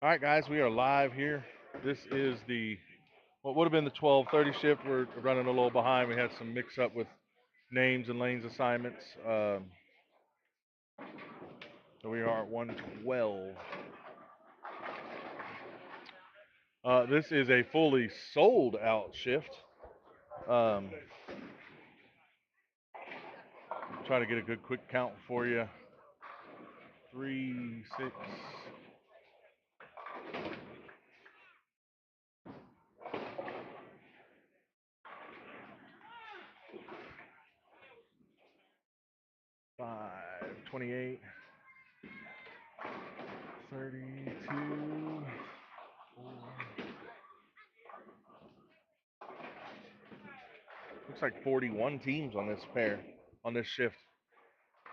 All right, guys, we are live here. This is the what would have been the 12:30 shift. We're running a little behind. We had some mix up with names and lanes assignments. So we are at 112. This is a fully sold out shift. Um, try to get a good quick count for you. Three, six, 5, 28, 32, 4. Looks like 41 teams on this pair, on this shift.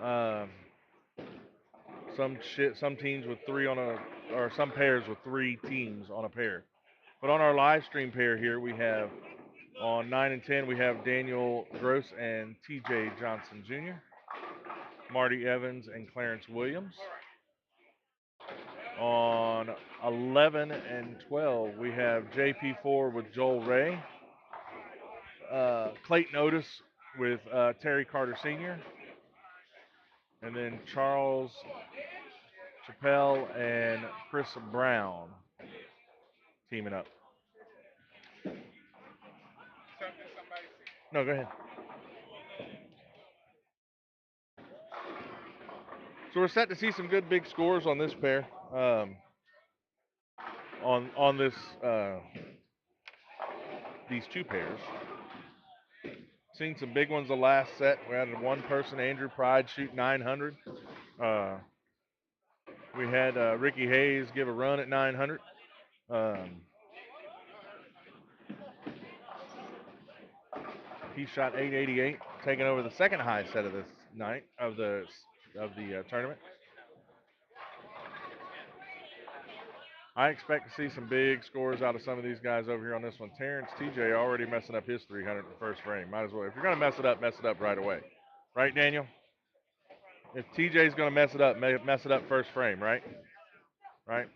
Um, some teams with three on a, or some pairs with three teams on a pair. But on our live stream pair here, we have on 9 and 10, we have Daniel Gross and TJ Johnson Jr., Marty Evans and Clarence Williams. On 11 and 12, we have JP4 with Joel Ray, Clayton Otis with Terry Carter Sr., and then Charles Chappelle and Chris Brown teaming up. No, go ahead. So we're set to see some good big scores on this pair. On this these two pairs. Seen some big ones the last set. We had one person, Andrew Pride, shoot 900. Uh, we had Ricky Hayes give a run at 900. Um, he shot 888, taking over the second high set of this night of the tournament. I expect to see some big scores out of some of these guys over here on this one. Terrence TJ already messing up his 300 in the first frame. Might as well. If you're going to mess it up right away. Right, Daniel? If TJ's going to mess it up first frame, right? Right?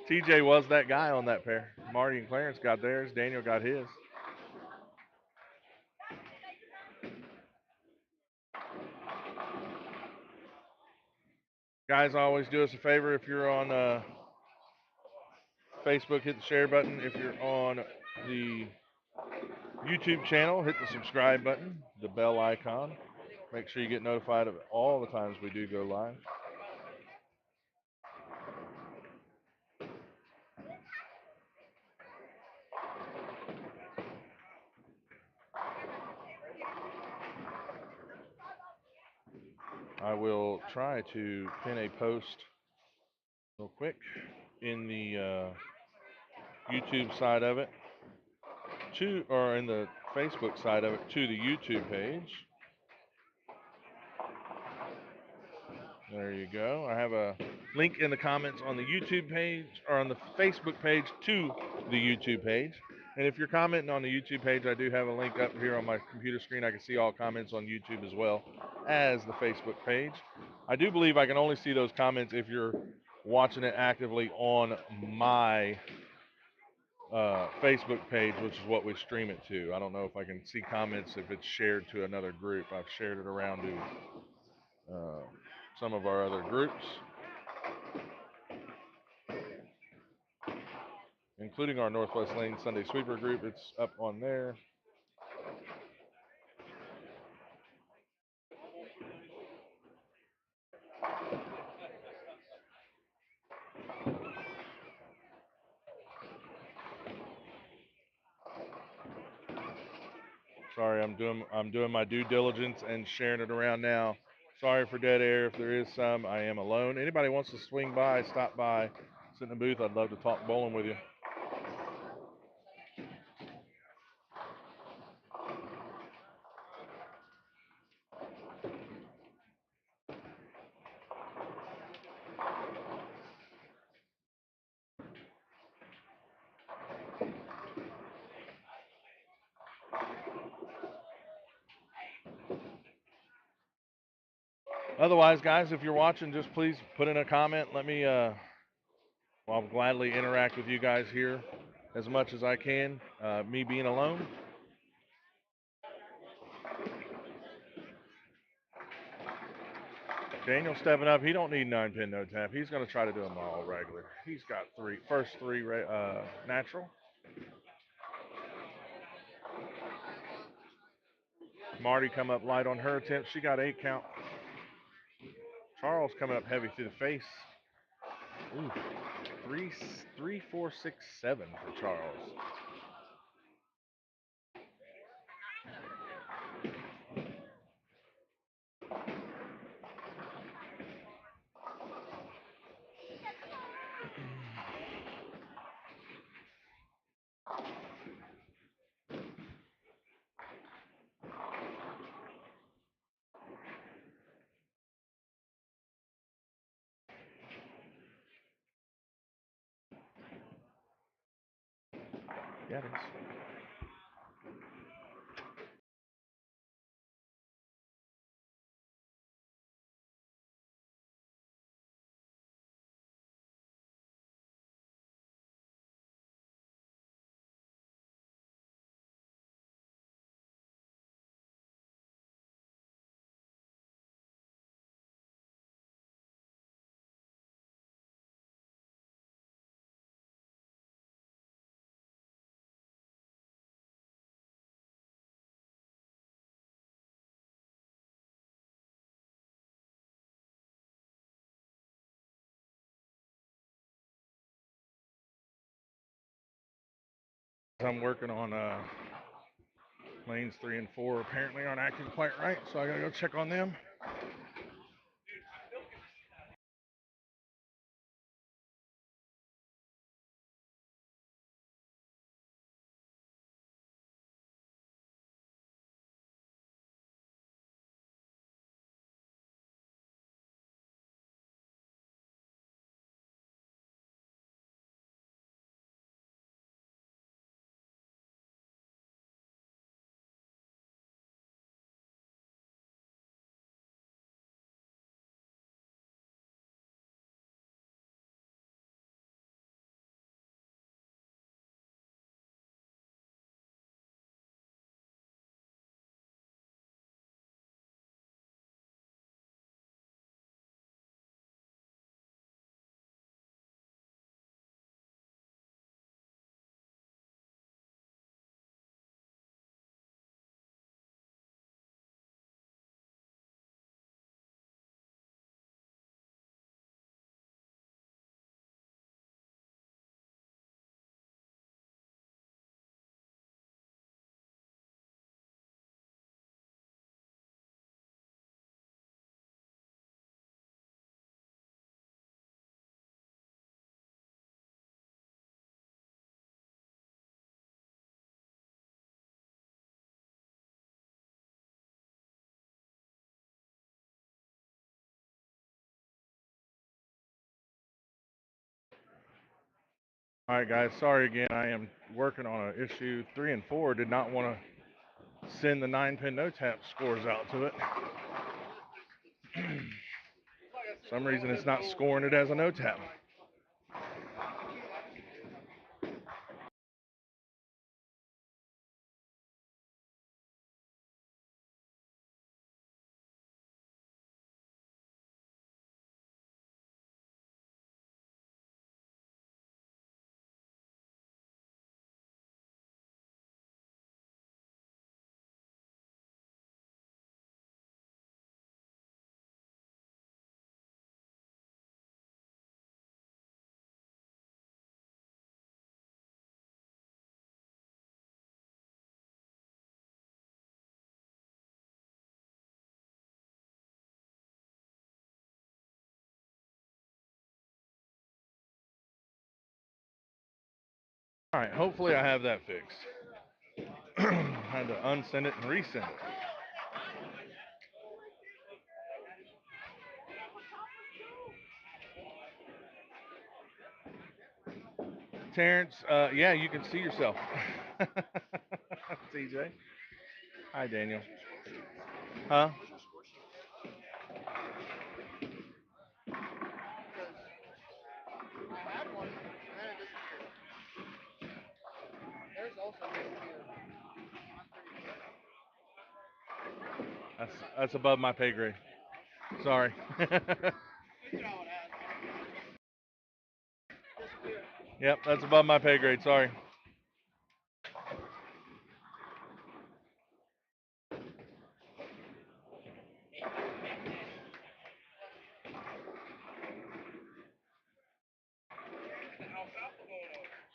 TJ was that guy on that pair. Marty and Clarence got theirs. Daniel got his. Guys, always do us a favor if you're on Facebook, hit the share button. If you're on the YouTube channel, hit the subscribe button, the bell icon. Make sure you get notified of all the times we do go live. I will try to pin a post real quick in the YouTube side of it or in the Facebook side of it to the YouTube page. There you go. I have a link in the comments on the YouTube page or on the Facebook page to the YouTube page. And if you're commenting on the YouTube page, I do have a link up here on my computer screen. I can see all comments on YouTube as well as the Facebook page. I do believe I can only see those comments if you're watching it actively on my Facebook page, which is what we stream it to. I don't know if I can see comments if it's shared to another group. I've shared it around to some of our other groups, including our Northwest Lane Sunday Sweeper group. It's up on there. Sorry, I'm doing my due diligence and sharing it around now. Sorry for dead air if there is some. I am alone. Anybody wants to swing by, stop by, sit in the booth, I'd love to talk bowling with you. Otherwise, guys, if you're watching, just please put in a comment. Let me, I'll gladly interact with you guys here as much as I can. Me being alone. Daniel stepping up. He don't need 9-pin no tap. He's going to try to do them all regular. He's got first three natural. Marty come up light on her attempt. She got 8 count. Charles coming up heavy through the face. Ooh, 3, 4, 6, 7 for Charles. Yeah, it is. I'm working on lanes 3 and 4 apparently aren't acting quite right, so I gotta go check on them. All right, guys. Sorry again. I am working on an issue. 3 and 4 did not want to send the 9-pin no tap scores out to it. For some reason, it's not scoring it as a no tap. All right. Hopefully, I have that fixed. Had to unsend it and resend it. Terrence, yeah, you can see yourself. TJ. Hi, Daniel. Huh? That's above my pay grade. Sorry. Yep, that's above my pay grade. Sorry.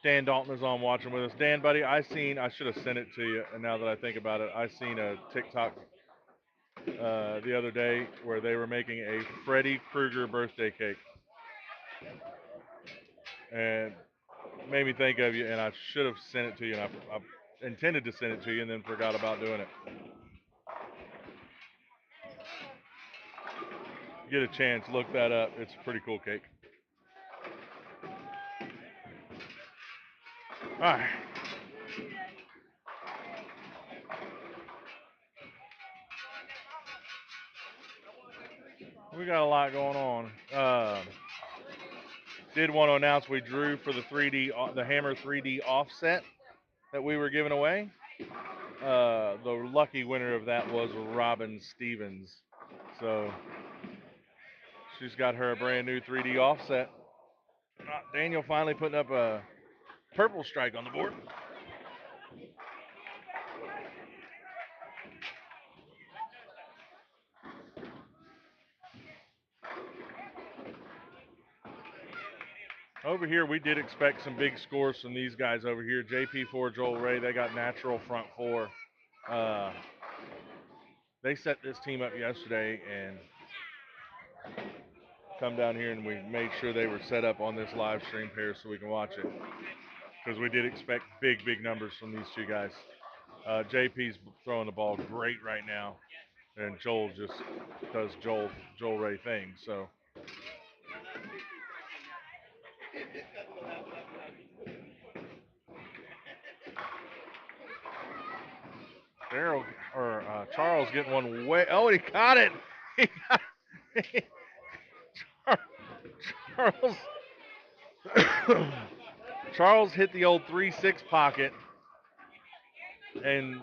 Dan Dalton is on watching with us. Dan, buddy, I should have sent it to you. And now that I think about it, I seen a TikTok the other day where they were making a Freddy Krueger birthday cake, and made me think of you. And I should have sent it to you, and I intended to send it to you, and then forgot about doing it. Get a chance, look that up. It's a pretty cool cake. All right. We got a lot going on. Did want to announce we drew for the Hammer 3D offset that we were giving away. The lucky winner of that was Robin Stevens. So she's got her a brand new 3D offset. Daniel finally putting up a purple strike on the board. Over here, we did expect some big scores from these guys over here. JP4, Joel Ray, they got natural front four. They set this team up yesterday and come down here, and we made sure they were set up on this live stream here so we can watch it, because we did expect big numbers from these two guys. JP's throwing the ball great right now, and Joel just does Joel Ray things. So Daryl or Charles getting one way. Oh, he caught it. He got, Charles Charles hit the old 3-6 pocket and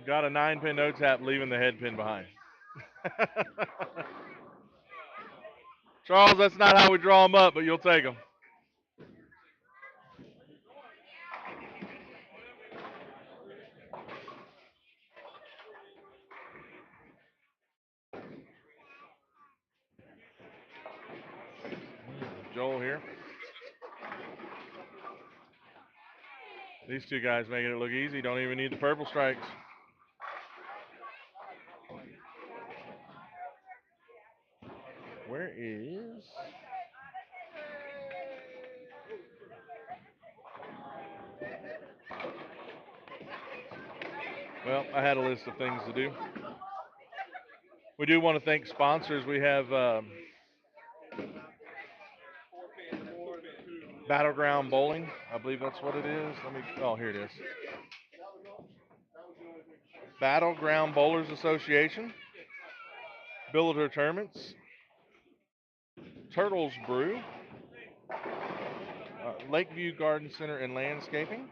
got a 9-pin no tap, leaving the head pin behind. Charles, that's not how we draw them up, but you'll take them. Joel here. These two guys making it look easy. Don't even need the purple strikes. Where is... Well, I had a list of things to do. We do want to thank sponsors. We have Battleground Bowling. I believe that's what it is. Oh, here it is. Battleground Bowlers Association. Builder Tournaments. Turtles Brew. Lakeview Garden Center and Landscaping.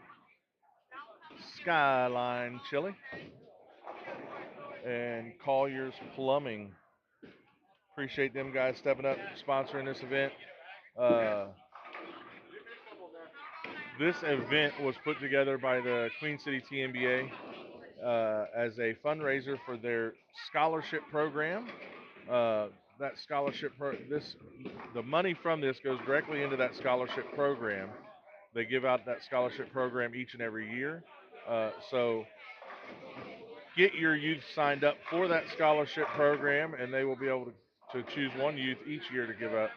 Skyline Chili. And Collier's Plumbing. Appreciate them guys stepping up, sponsoring this event. This event was put together by the Queen City TNBA as a fundraiser for their scholarship program. That scholarship the money from this goes directly into that scholarship program. They give out that scholarship program each and every year. So get your youth signed up for that scholarship program, and they will be able to choose one youth each year to give up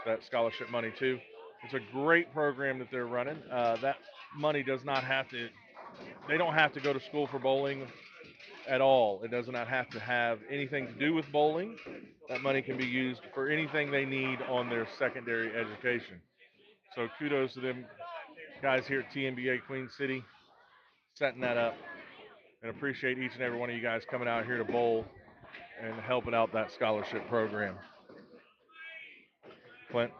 that scholarship money to. It's a great program that they're running. That money does not have to, they don't have to go to school for bowling at all. It does not have to have anything to do with bowling. That money can be used for anything they need on their secondary education. So kudos to them guys here at TNBA Queen City setting that up, and appreciate each and every one of you guys coming out here to bowl and helping out that scholarship program. Clint?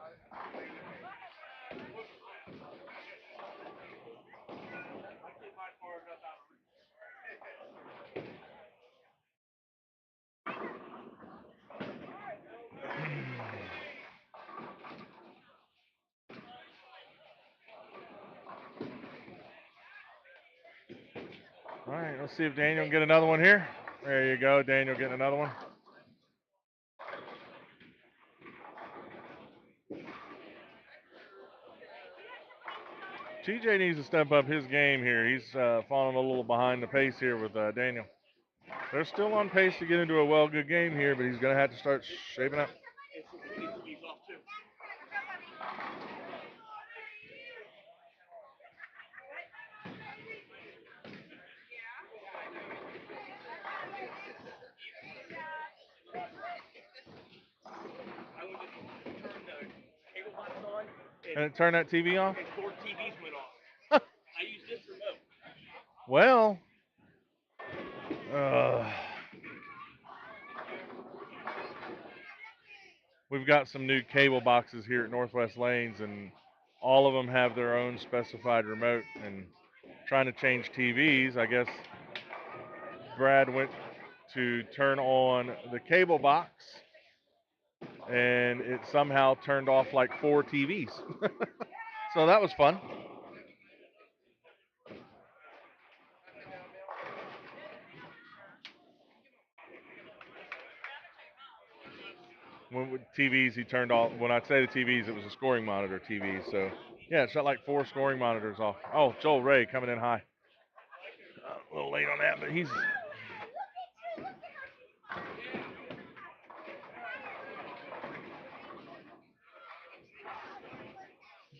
All right, let's see if Daniel can get another one here. There you go, Daniel getting another one. TJ needs to step up his game here. He's falling a little behind the pace here with Daniel. They're still on pace to get into a good game here, but he's going to have to start shaping up. And turn that TV off? And 4 TVs went off. I used this remote. Well, we've got some new cable boxes here at Northwest Lanes, and all of them have their own specified remote. And trying to change TVs, I guess Brad went to turn on the cable box, and it somehow turned off like 4 TVs. So that was fun. When with TVs, he turned off. When I say the TVs, it was a scoring monitor TV. So yeah, it shut like 4 scoring monitors off. Oh, Joel Ray coming in high. A little late on that, but he's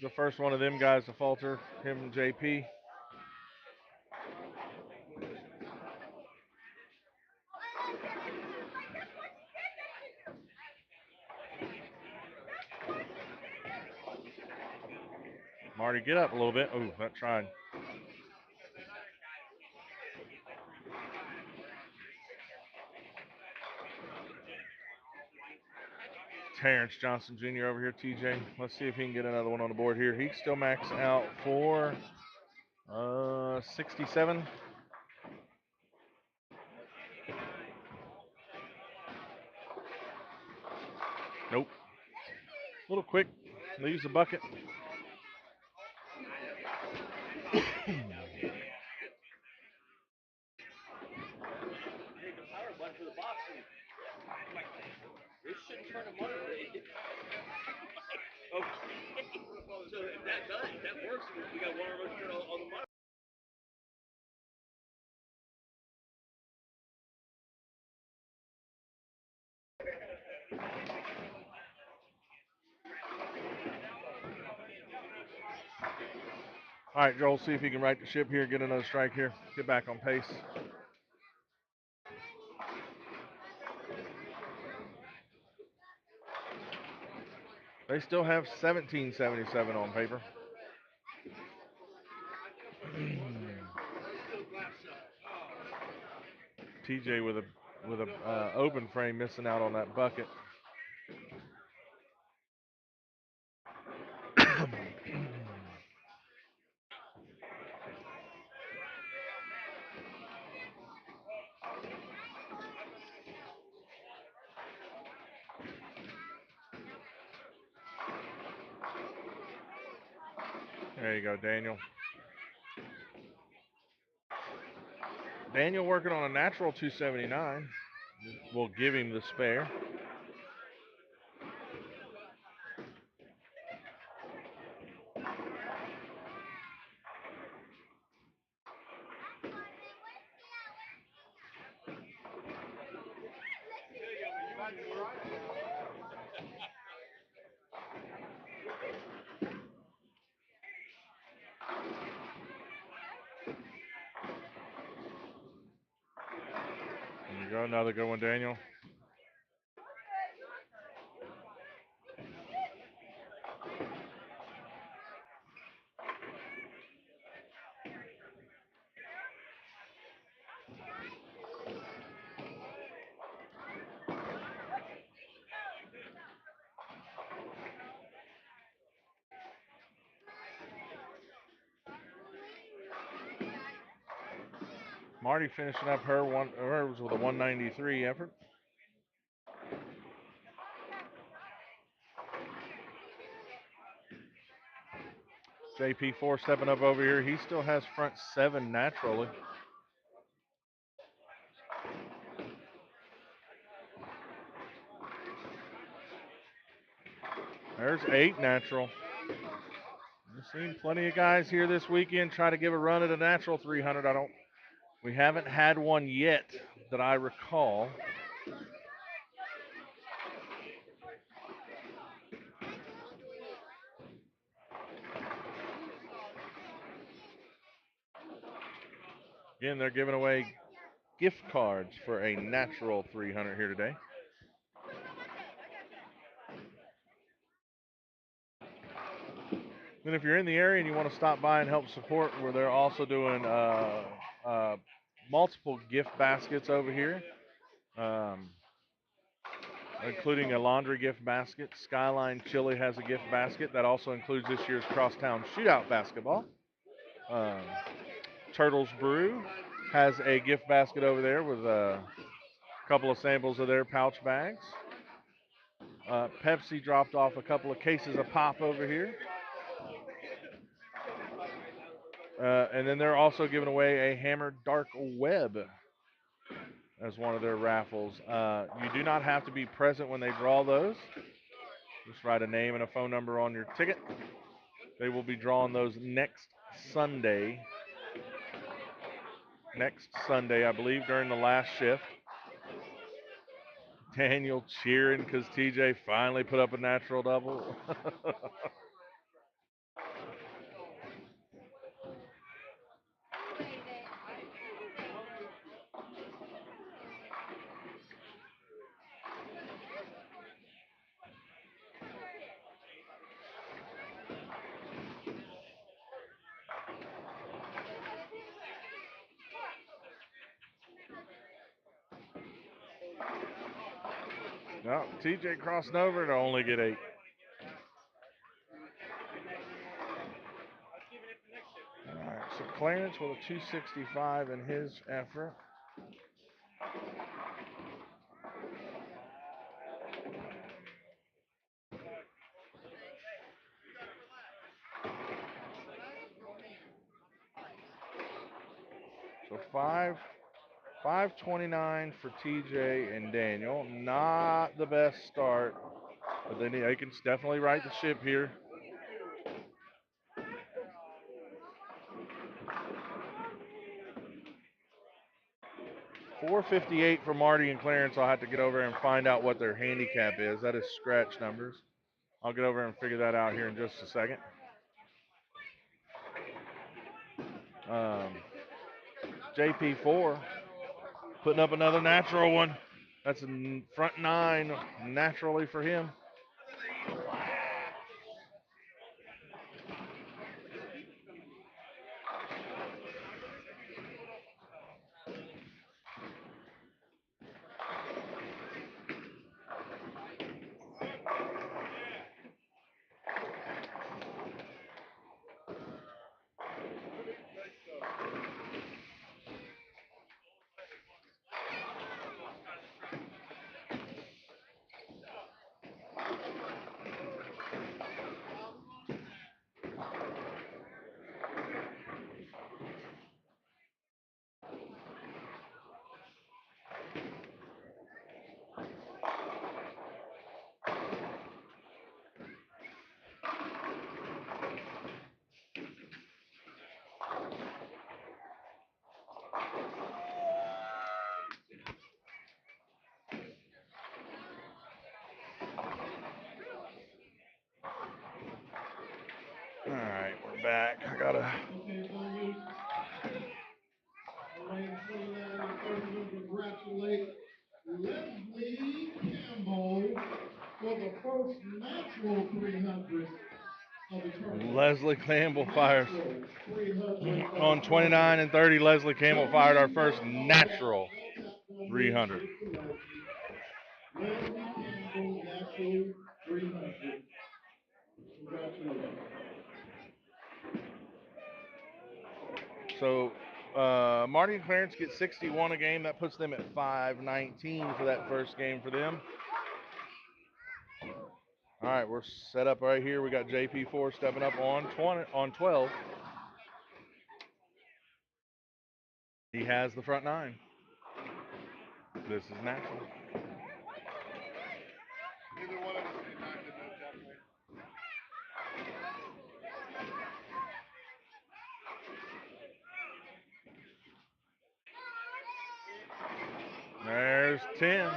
the first one of them guys to falter. Him and JP. Marty, get up a little bit. Oh, that tried. Terrence Johnson Jr. over here, TJ. Let's see if he can get another one on the board here. He still max out for 67. Nope. A little quick. Leaves the bucket. All right, Joel, see if he can right the ship here, get another strike here, get back on pace. They still have 1777 on paper. TJ with a open frame missing out on that bucket. There you go, Daniel. Daniel working on a natural 279. We'll give him the spare. There you go, another good one, Daniel. Marty finishing up hers with a 193 effort. JP4 stepping up over here. He still has front 7 naturally. There's 8 natural. We've seen plenty of guys here this weekend try to give a run at a natural 300. We haven't had one yet that I recall. Again, they're giving away gift cards for a natural 300 here today. And if you're in the area and you want to stop by and help support, where they're also doing multiple gift baskets over here, including a laundry gift basket. Skyline Chili has a gift basket that also includes this year's Crosstown Shootout basketball. Turtles Brew has a gift basket over there with a couple of samples of their pouch bags. Pepsi dropped off a couple of cases of pop over here. And then they're also giving away a Hammer Dark Web as one of their raffles. You do not have to be present when they draw those. Just write a name and a phone number on your ticket. They will be drawing those next Sunday. Next Sunday, I believe, during the last shift. Daniel cheering because TJ finally put up a natural double. No, TJ crossing over to only get 8. All right, so Clarence with a 265 in his effort. So 529 for TJ and Daniel. Not the best start, but they can definitely right the ship here. 458 for Marty and Clarence. I'll have to get over and find out what their handicap is. That is scratch numbers. I'll get over and figure that out here in just a second. JP4 putting up another natural one. That's a front 9 naturally for him. All right, we're back. I gotta. Congratulate Leslie Campbell for the first natural 300 of the tournament. Leslie Campbell fires on 29 and 30. Leslie Campbell fired our first natural 300. Leslie Campbell, natural 300. Congratulations. So Marty and Clarence get 61 a game. That puts them at 519 for that first game for them. All right, we're set up right here. We got JP4 stepping up on 12. He has the front 9. This is natural. first 10.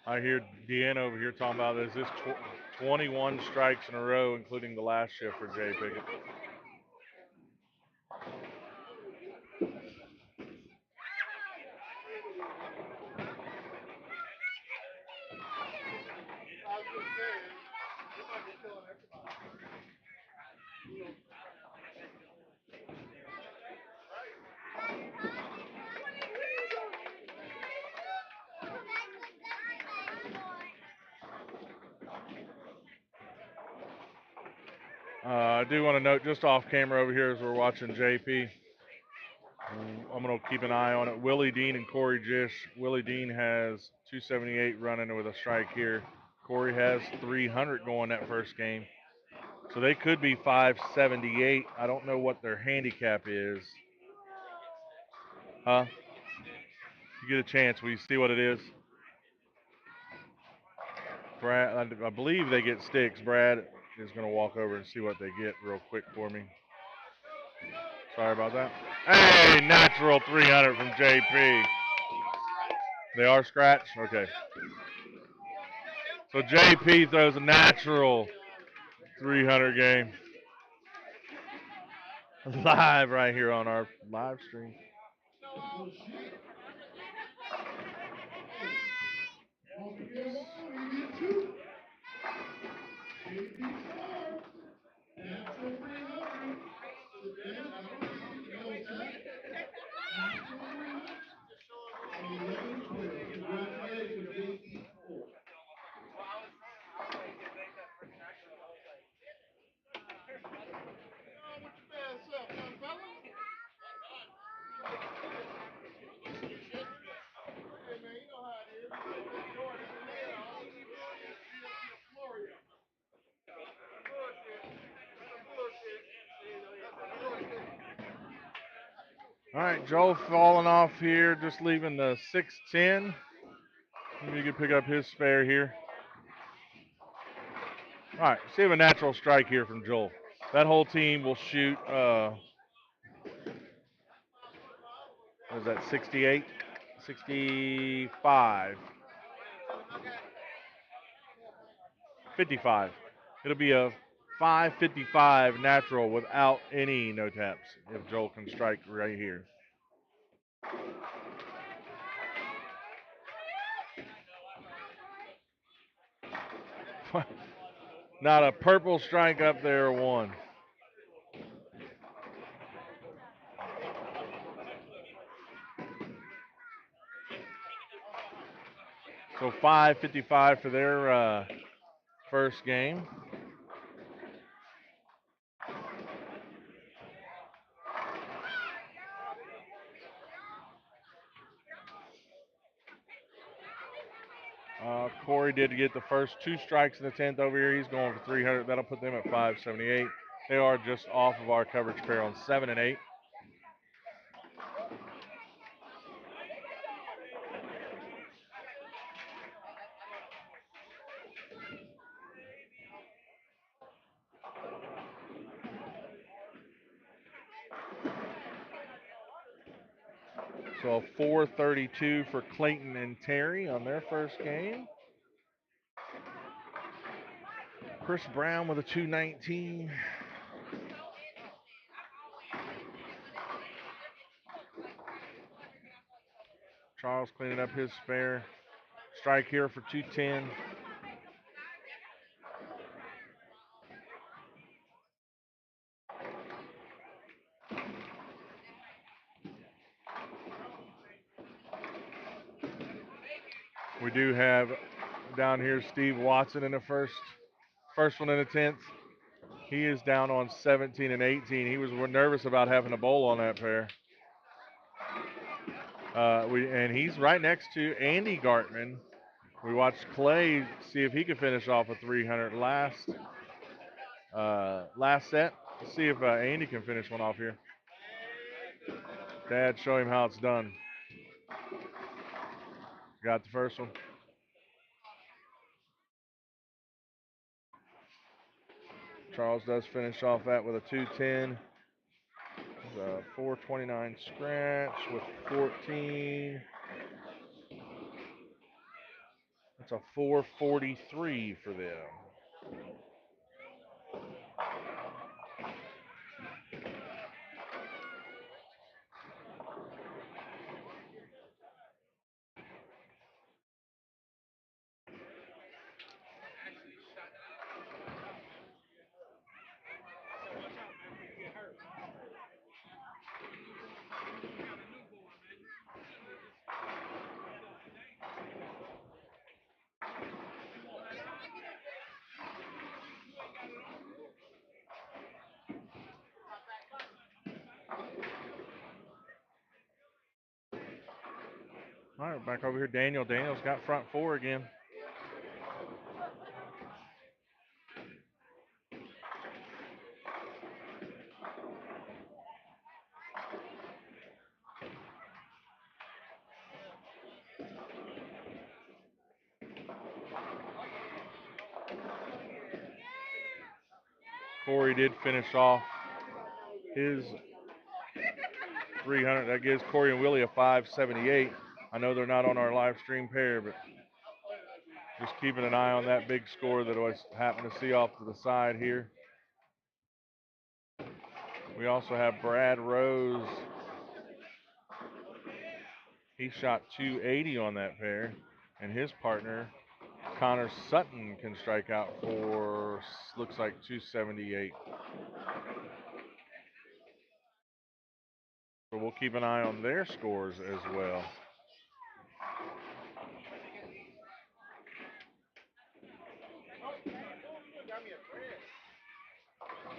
I hear Deanna over here talking about is this 21 strikes in a row, including the last shift for Jay Pickett. I do want to note just off camera over here as we're watching JP. I'm going to keep an eye on it. Willie Dean and Corey Jish. Willie Dean has 278 running with a strike here. Corey has 300 going that first game. So they could be 578. I don't know what their handicap is. Huh? You get a chance. Will you see what it is? Brad, I believe they get sticks. Brad is going to walk over and see what they get real quick for me. Sorry about that. Hey, natural 300 from JP. They are scratched? Okay. So JP throws a natural 300 game. Live right here on our live stream. Congratulations, JP4. All right, Joel falling off here, just leaving the 610. Maybe you can pick up his spare here. All right, see a natural strike here from Joel. That whole team will shoot, what is that, 68? 65. 55. It'll be a 555 natural without any no taps if Joel can strike right here. Not a purple strike up there, one. So 555 for their first game. Corey did get the first two strikes in the 10th over here. He's going for 300. That'll put them at 578. They are just off of our coverage pair on 7 and 8. So a 432 for Clayton and Terry on their first game. Chris Brown with a 219. Charles cleaning up his spare. Strike here for 210. We do have down here Steve Watson in the first one in the 10th. He is down on 17 and 18. He was nervous about having a bowl on that pair. And he's right next to Andy Gartman. We watched Clay see if he could finish off a 300 last set. Let's see if Andy can finish one off here. Dad, show him how it's done. Got the first one. Charles does finish off that with a 210. The 429 scratch with 14. That's a 443 for them. All right, back over here, Daniel. Daniel's got front four again. Corey did finish off his 300. That gives Corey and Willie a 578. I know they're not on our live stream pair, but just keeping an eye on that big score that I was happen to see off to the side here. We also have Brad Rose. He shot 280 on that pair, and his partner Connor Sutton can strike out for looks like 278. So we'll keep an eye on their scores as well.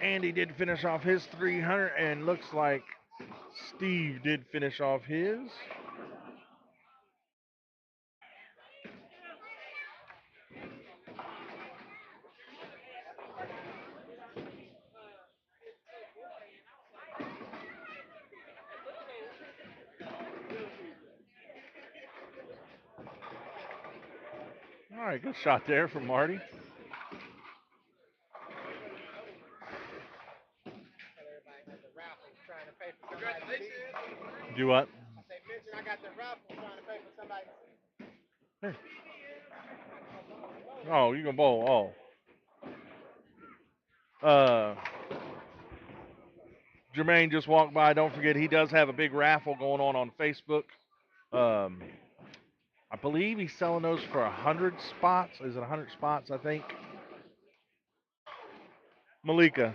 Andy did finish off his 300, and looks like Steve did finish off his. All right, good shot there from Marty. Do what? I got the raffle trying to pay for somebody. Hey. Oh, you can bowl. Oh. Jermaine just walked by. Don't forget, he does have a big raffle going on Facebook. I believe he's selling those for 100 spots. Is it 100 spots, I think? Malika,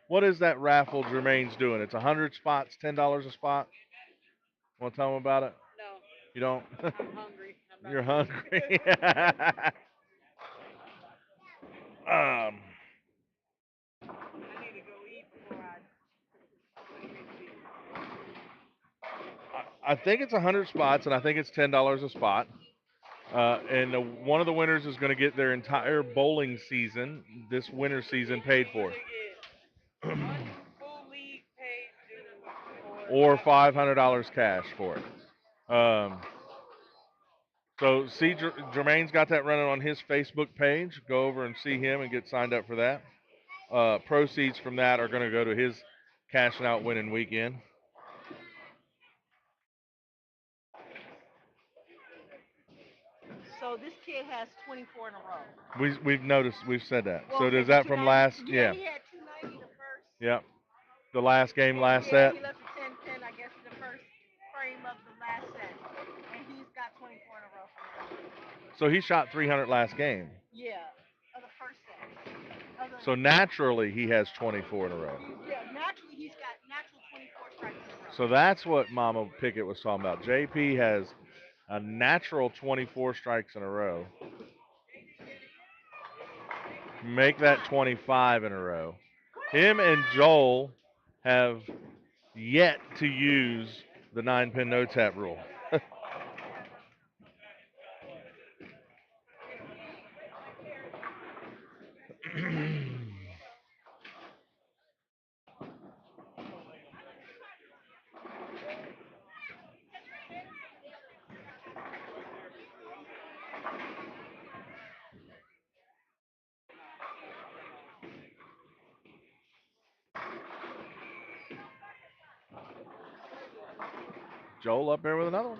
what is that raffle Jermaine's doing? It's 100 spots, $10 a spot. Want to tell him about it? No. You don't? I'm hungry. You're hungry. I need to go eat before I think it's 100 spots, and I think it's $10 a spot. And one of the winners is going to get their entire bowling season, this winter season, paid for. full league paid Or $500 cash for it. So see, Jermaine's got that running on his Facebook page. Go over and see him and get signed up for that. Proceeds from that are going to go to his cashing out winning weekend. So this kid has 24 in a row. We've noticed, we've said that. Well, so okay, is that from last? Yeah, he had 290 the first. Yep. The last game, last set. He left a 10-10, I guess, the first frame of the last set, and he's got 24 in a row from that. So he shot 300 last game. Yeah, of the first set. So naturally he has 24 in a row. Yeah, naturally he's got natural 24 strikes in a row. So that's what Mama Pickett was talking about. JP has a natural 24 strikes in a row. Make that 25 in a row. Him and Joel have yet to use the 9-pin no tap rule. Joel up there with another one.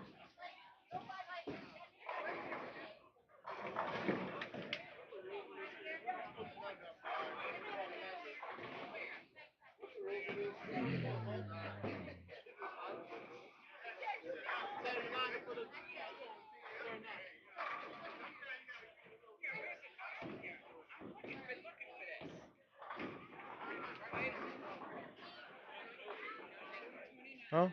Huh?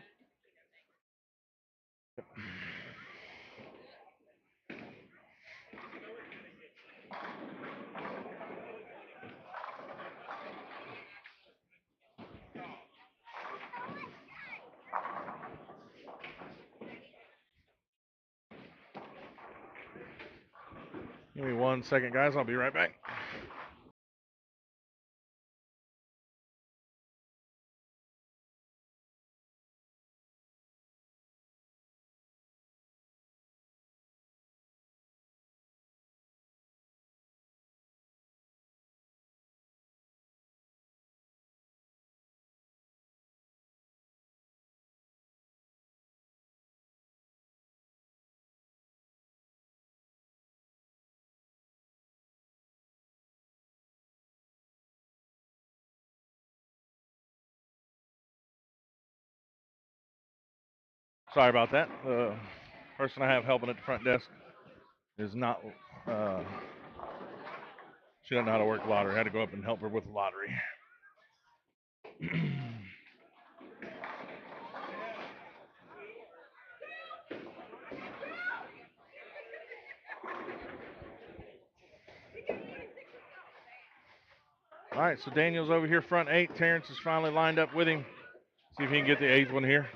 Give me 1 second, guys. I'll be right back. Sorry about that. The person I have helping at the front desk is not. Uh, she doesn't know how to work the lottery. I had to go up and help her with the lottery. All right, so Daniel's over here, front 8. Terrence is finally lined up with him. See if he can get the 8th one here.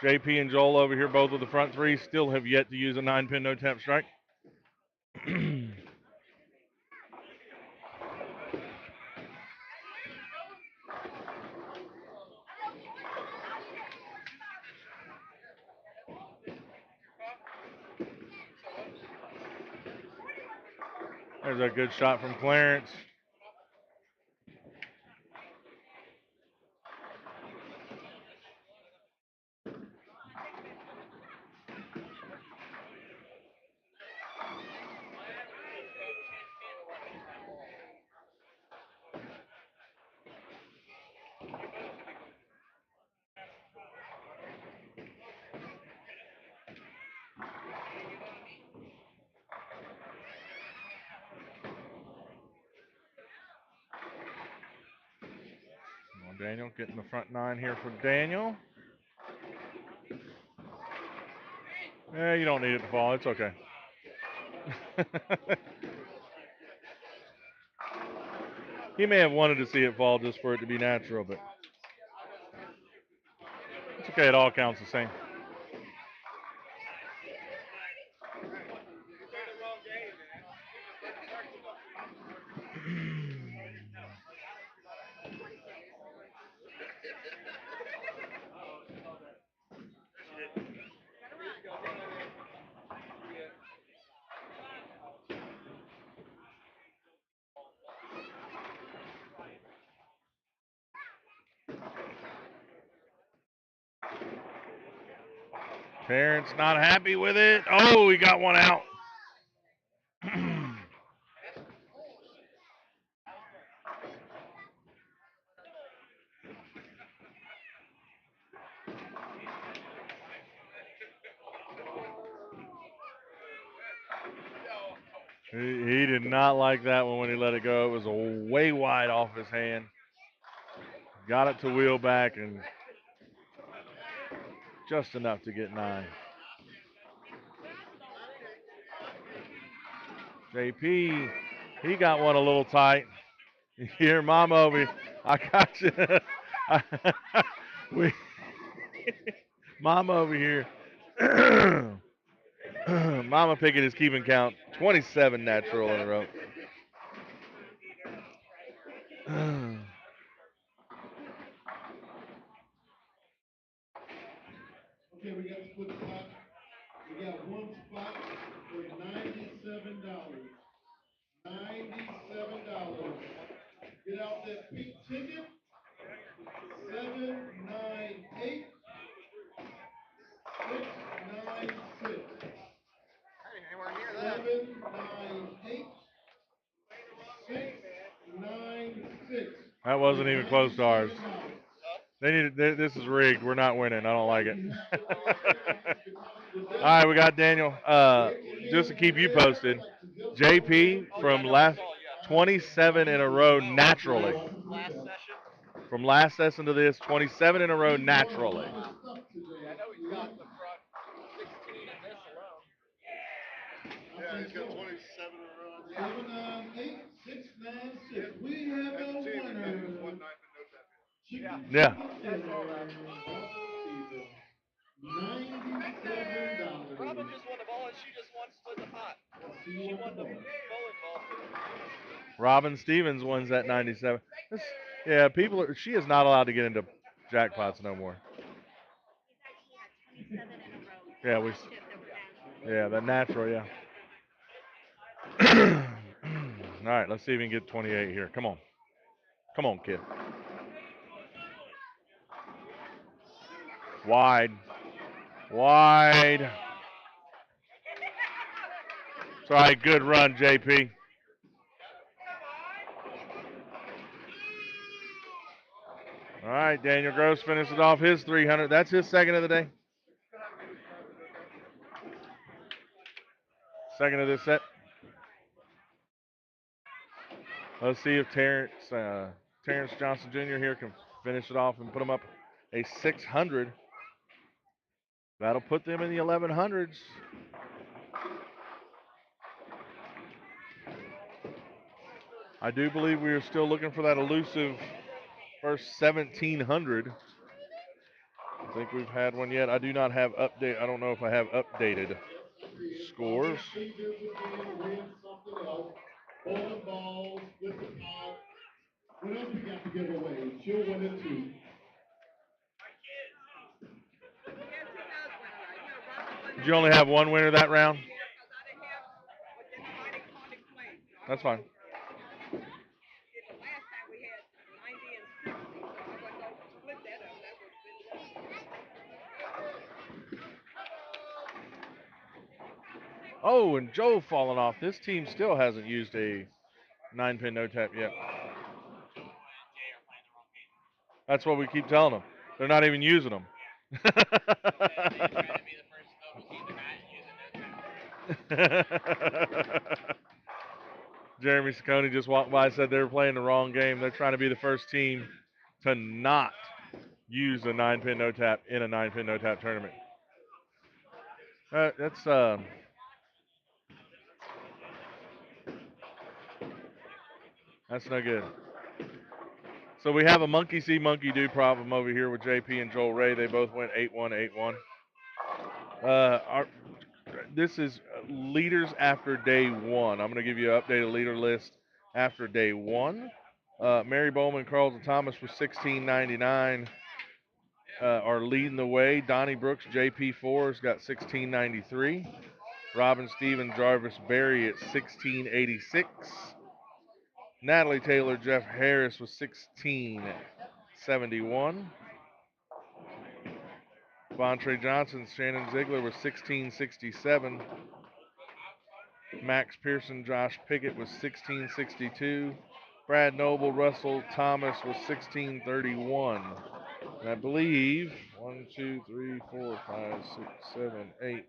JP and Joel over here, both of the front 3, still have yet to use a 9-pin no-tap strike. There's a good shot from Clarence. Well, Daniel getting the front 9 here for Daniel. Yeah, you don't need it to fall. It's okay. He may have wanted to see it fall just for it to be natural, but it's okay. It all counts the same. Terrence not happy with it. Oh, he got one out. He did not like that one when he let it go. It was way wide off his hand. Got it to wheel back and just enough to get 9. JP, he got one a little tight. Here, Mama over here. I got you. we, Mama over here. Mama Pickett is keeping count. 27 natural in a row. Okay, we got to split spot. We got one spot for $97. $97. Get out that pink ticket. 798. That wasn't even close to ours. $97. They need. This is rigged. We're not winning. I don't like it. You have to watch with All that. right, we got Daniel. Just to keep you posted, JP from last 27 in a row naturally. From last session to this, 27 in a row He's won a naturally. lot of stuff today. I know he's got the front 16 in this alone. Yeah, he's got 27 in a row. 798-696. We have a winner. Chicken Yeah. dinner. $97. Robin just won the ball and she just won split the pot. She won the bowling ball too. Robin Stevens wins that 97. Yeah, people are. She is not allowed to get into jackpots no more. He's actually had 27 in a row. Yeah, Last shift that were natural. Yeah, that natural. Yeah. All right, let's see if we can get 28 here. Come on. Come on, kid. Wide. Wide. It's all right. Good run, JP. All right, Daniel Gross finishes off his 300. That's his second of the day. Second of this set. Let's see if Terrence Johnson Jr. here can finish it off and put him up a 600. That'll put them in the 1100s. I do believe we are still looking for that elusive first 1700. I think we've had one yet. I do not have update. I don't know if I have updated scores. Bowling balls, split the pot. What else we got to give away? She'll win it too. Did you only have one winner that round? That's fine. Oh, and Joe falling off. This team still hasn't used a 9-pin no tap yet. That's what we keep telling them. They're not even using them. Jeremy Saccone just walked by and said they were playing the wrong game. They're trying to be the first team to not use a 9-pin no tap in a 9-pin no tap tournament. That's no good. So we have a monkey see, monkey do problem over here with JP and Joel Ray. They both went 8-1, 8-1. This is leaders after day one. I'm going to give you an updated leader list after day one. Mary Bowman, Carlton Thomas with 1699 are leading the way. Donnie Brooks, JP4 has got 1693. Robin Stevens, Jarvis Berry at 1686. Natalie Taylor, Jeff Harris with 1671. Vontre Johnson, Shannon Ziegler with 1667. Max Pearson, Josh Pickett was 1662. Brad Noble, Russell Thomas was 1631. And I believe 1, 2, 3, 4, 5, 6, 7, 8.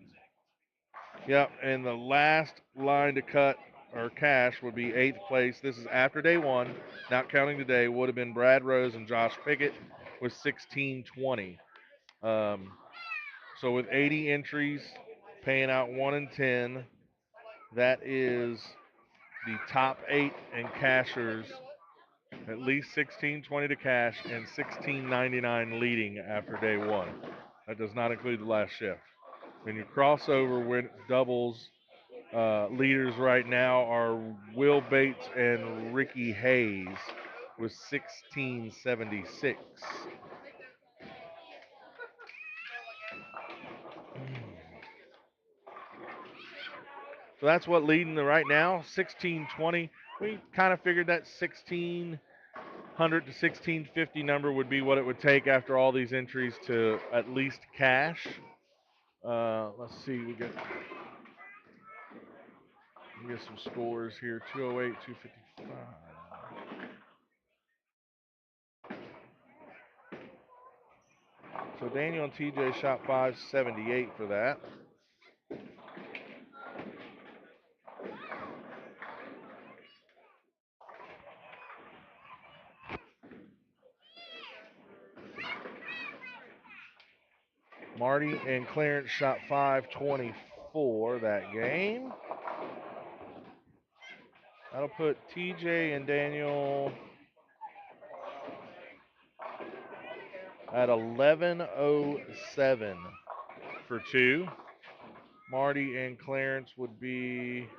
Yep, and the last line to cut or cash would be 8th place. This is after day one, not counting today. Would have been Brad Rose and Josh Pickett with 1620. So with 80 entries, paying out 1 and 10, that is the top 8 in cashers, at least 1620 to cash and 1699 leading after day one. That does not include the last shift. When you cross over with doubles, leaders right now are Will Bates and Ricky Hayes with 1676. So that's what leading the right now, 1620. We kind of figured that 1600 to 1650 number would be what it would take after all these entries to at least cash. Let's see, we get some scores here. 208, 255. So Daniel and TJ shot 578 for that. Marty and Clarence shot 524 that game. That'll put TJ and Daniel at 1107 for two. Marty and Clarence would be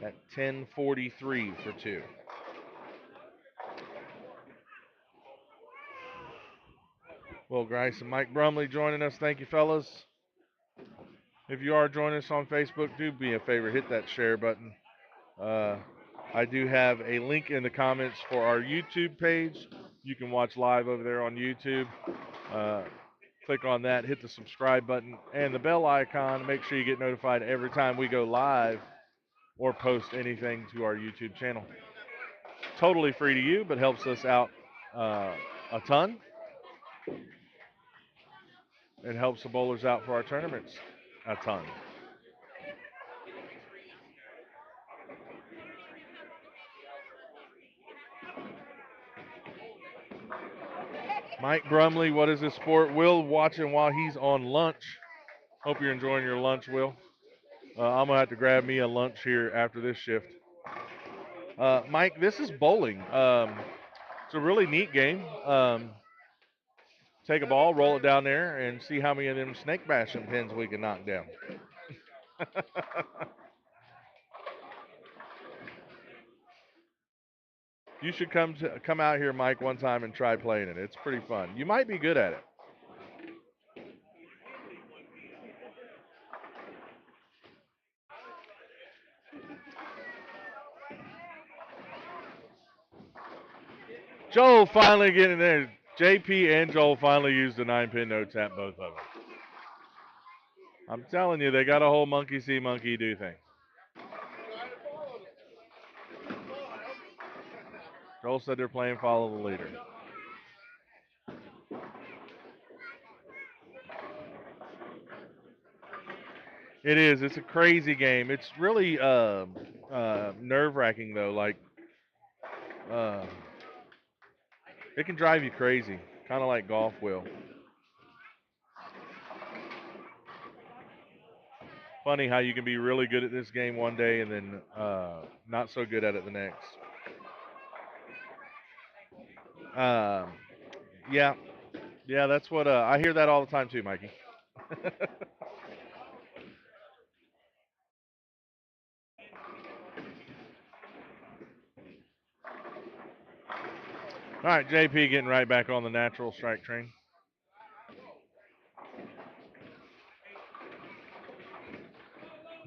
at 1043 for two. Will Grice and Mike Brumley joining us. Thank you, fellas. If you are joining us on Facebook, do me a favor, hit that share button. I do have a link in the comments for our YouTube page. You can watch live over there on YouTube. Click on that, hit the subscribe button, and the bell icon. Make sure you get notified every time we go live or post anything to our YouTube channel. Totally free to you, but helps us out a ton. It helps the bowlers out for our tournaments a ton. Mike Brumley, what is this sport? Will watching while he's on lunch. Hope you're enjoying your lunch, Will. I'm going to have to grab me a lunch here after this shift. Mike, this is bowling. It's a really neat game. Take a ball, roll it down there, and see how many of them snake bashing pins we can knock down. You should come out here, Mike, one time and try playing it. It's pretty fun. You might be good at it. Joel finally getting there. JP and Joel finally used the 9-pin no tap, both of them. I'm telling you, they got a whole monkey see, monkey do thing. Joel said they're playing follow the leader. It is. It's a crazy game. It's really nerve-wracking though. Like, uh, it can drive you crazy, kind of like golf will. Funny how you can be really good at this game one day and then not so good at it the next. Um, yeah, yeah, that's what I hear that all the time too, Mikey. All right, JP getting right back on the natural strike train.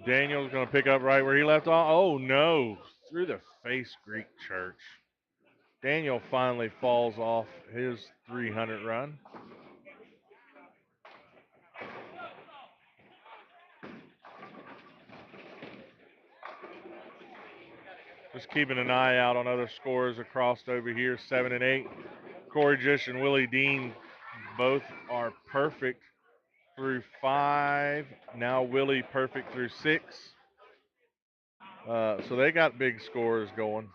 Daniel's going to pick up right where he left off. Oh, no. Through the face, Greek Church. Daniel finally falls off his 300 run. Just keeping an eye out on other scores across over here, 7 and 8. Corey Jish and Willie Dean both are perfect through 5. Now Willie perfect through 6. So they got big scores going.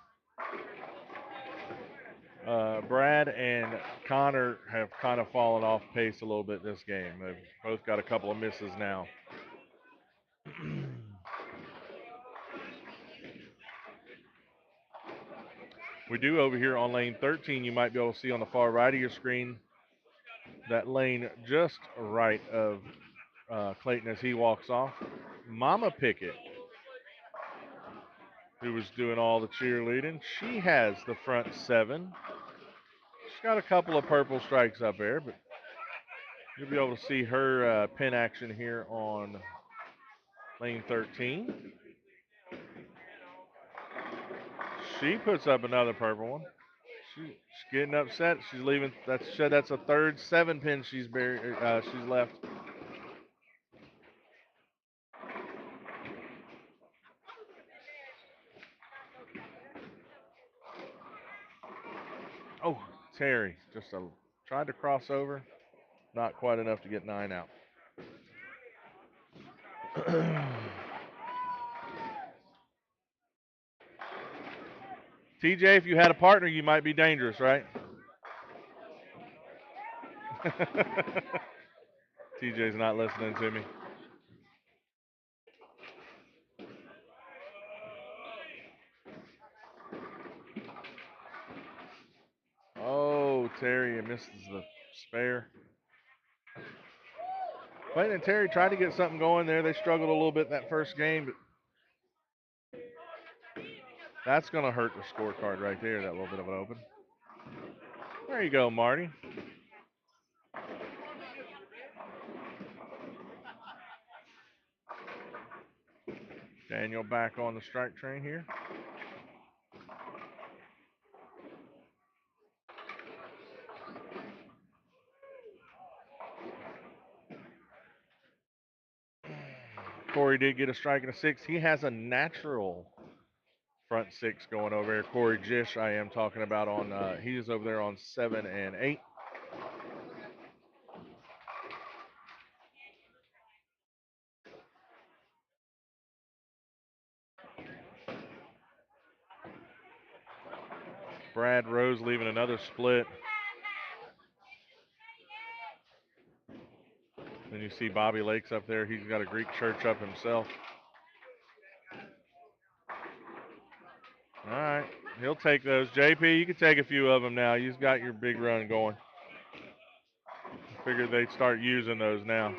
Brad and Connor have kind of fallen off pace a little bit this game. They've both got a couple of misses now. We do over here on lane 13, you might be able to see on the far right of your screen that lane just right of Clayton as he walks off. Mama Pickett, who was doing all the cheerleading, she has the front 7. She's got a couple of purple strikes up there, but you'll be able to see her pin action here on lane 13. She puts up another purple one. She's getting upset. She's leaving. That's a third 7-pin she's left. Oh, Terry, just a Tried to cross over. Not quite enough to get 9 out. TJ, if you had a partner, you might be dangerous, right? TJ's not listening to me. Oh, Terry misses the spare. Clayton and Terry tried to get something going there. They struggled a little bit in that first game, but that's going to hurt the scorecard right there, that little bit of an open. There you go, Marty. Daniel back on the strike train here. Corey did get a strike and a 6. He has a natural front 6 going over here. Corey Jish, I am talking about on, he is over there on 7 and 8. Brad Rose leaving another split. Then you see Bobby Lakes up there. He's got a Greek church up himself. All right, he'll take those. JP, you can take a few of them now. You've got your big run going. Figured they'd start using those now.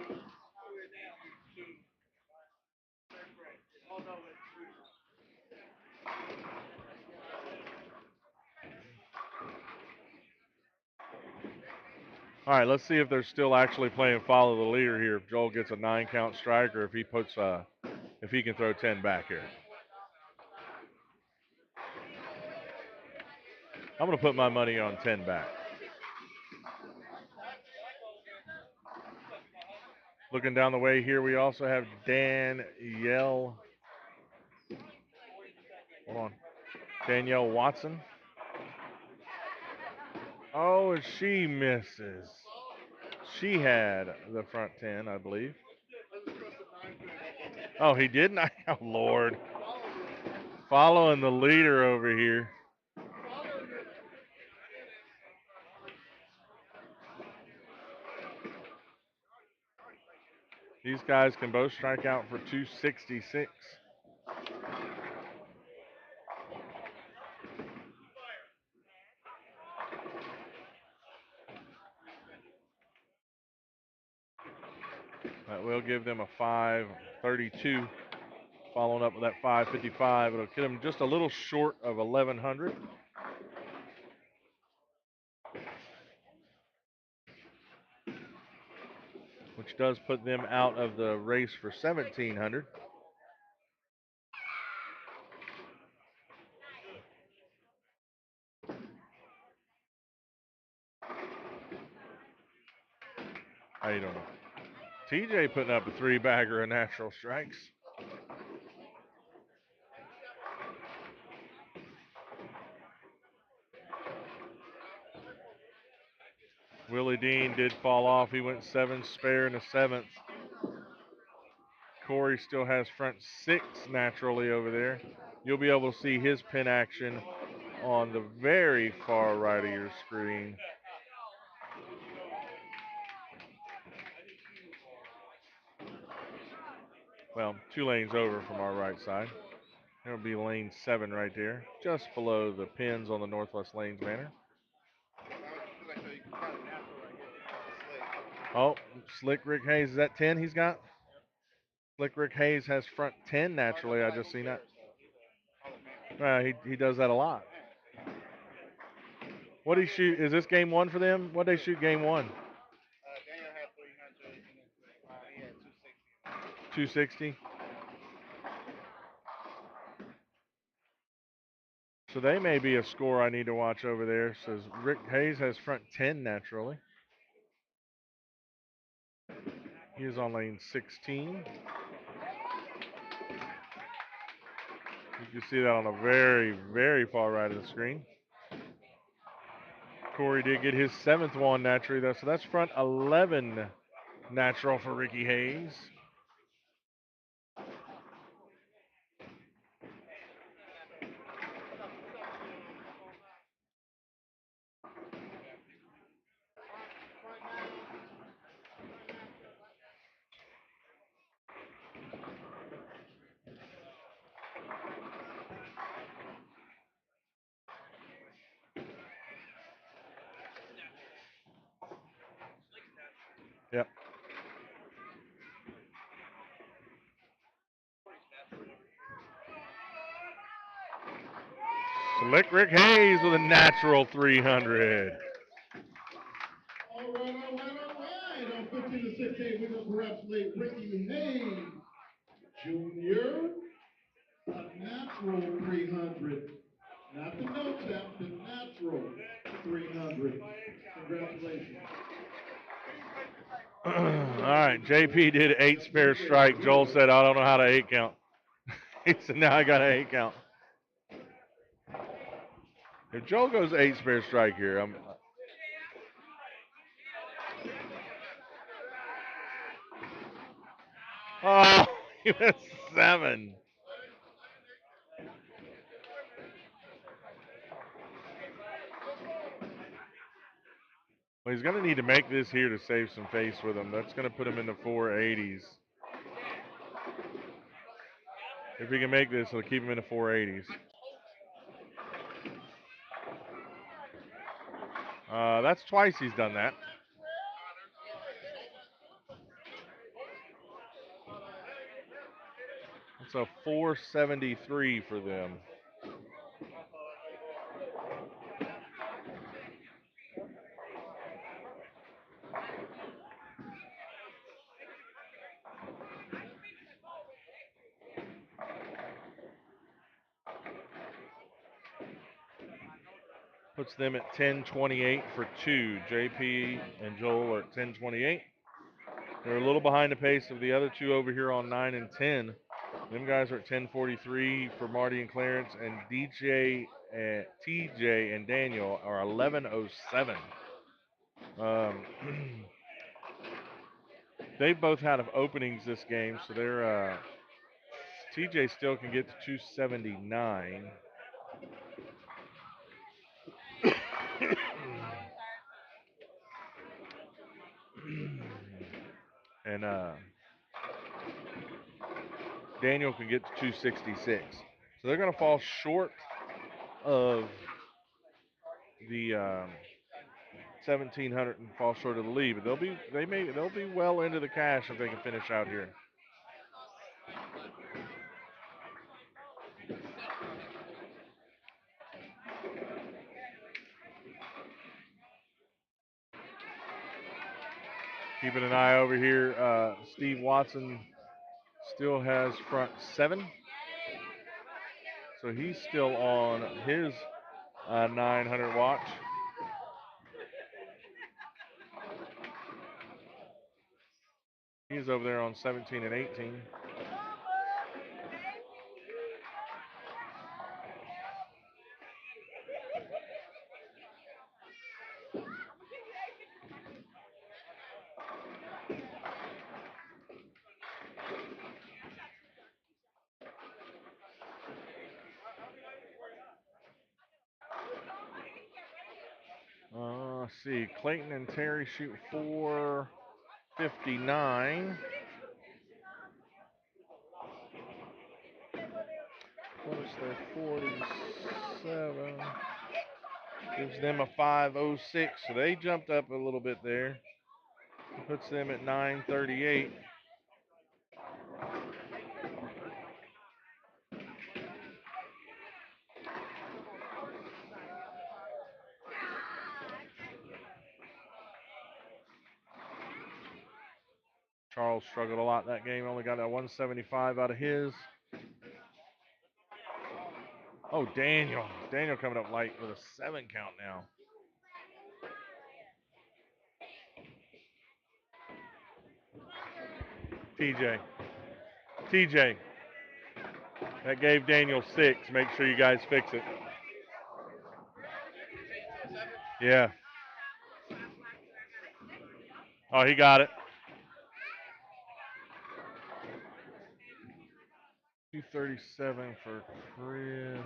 All right, let's see if they're still actually playing follow the leader here. If Joel gets a 9-count strike, or if he puts, if he can throw 10 back here. I'm going to put my money on 10 back. Looking down the way here, we also have Danielle. Hold on. Danielle Watson. Oh, and she misses. She had the front 10, I believe. Oh, he didn't? Oh, Lord. Following the leader over here. These guys can both strike out for 266. That will give them a 532. Following up with that 555. It'll get them just a little short of 1,100. Which does put them out of the race for 1,700. How you doing? TJ putting up a 3-bagger of natural strikes. Willie Dean did fall off. He went 7 spare in the 7th. Corey still has front 6 naturally over there. You'll be able to see his pin action on the very far right of your screen. Well, 2 lanes over from our right side. There'll be lane 7 right there, just below the pins on the Northwest Lanes banner. Oh, Slick Rick Hayes, is that 10 he's got? Slick Rick Hayes has front 10 naturally. I just seen that. He does that a lot. What did he shoot? Is this game 1 for them? What did they shoot game 1? Daniel had 300. He had 260. 260. So they may be a score I need to watch over there. Says Rick Hayes has front 10 naturally. He is on lane 16. You can see that on the very, very far right of the screen. Corey did get his 7th one naturally, though, so that's front 11 natural for Ricky Hayes. Yep. Slick Rick Hayes with a natural 300. All right, all right, all right. On 15 to 16, we're going to congratulate Ricky Hayes, Jr., a natural 300. Not the no tap, the natural 300. Congratulations. All right, JP did 8 spare strike. Joel said, I don't know how to 8 count. He said, now I got an 8 count. If Joel goes 8 spare strike here, I'm. Oh, he missed 7. Well, he's going to need to make this here to save some face with him. That's going to put him in the 480s. If he can make this, it'll keep him in the 480s. That's twice he's done that. It's a 473 for them. Puts them at 1028 for 2. JP and Joel are at 1028. They're a little behind the pace of the other two over here on 9 and 10. Them guys are at 1043 for Marty and Clarence, and DJ, TJ, and Daniel are 1107. They both had openings this game, so they're TJ still can get to 279. And Daniel can get to 266. So they're going to fall short of the 1700 and fall short of the lead, but they'll be well into the cash if they can finish out here. Keeping an eye over here, Steve Watson still has front 7, so he's still on his 900 watch. He's over there on 17 and 18. Let's see. Clayton and Terry shoot 459. Plus their 47. Gives them a 506. So they jumped up a little bit there. Puts them at 938. Charles struggled a lot that game. Only got a 175 out of his. Oh, Daniel. Daniel coming up light with a 7 count now. TJ. That gave Daniel 6. Make sure you guys fix it. Yeah. Oh, he got it. 237 for Chris.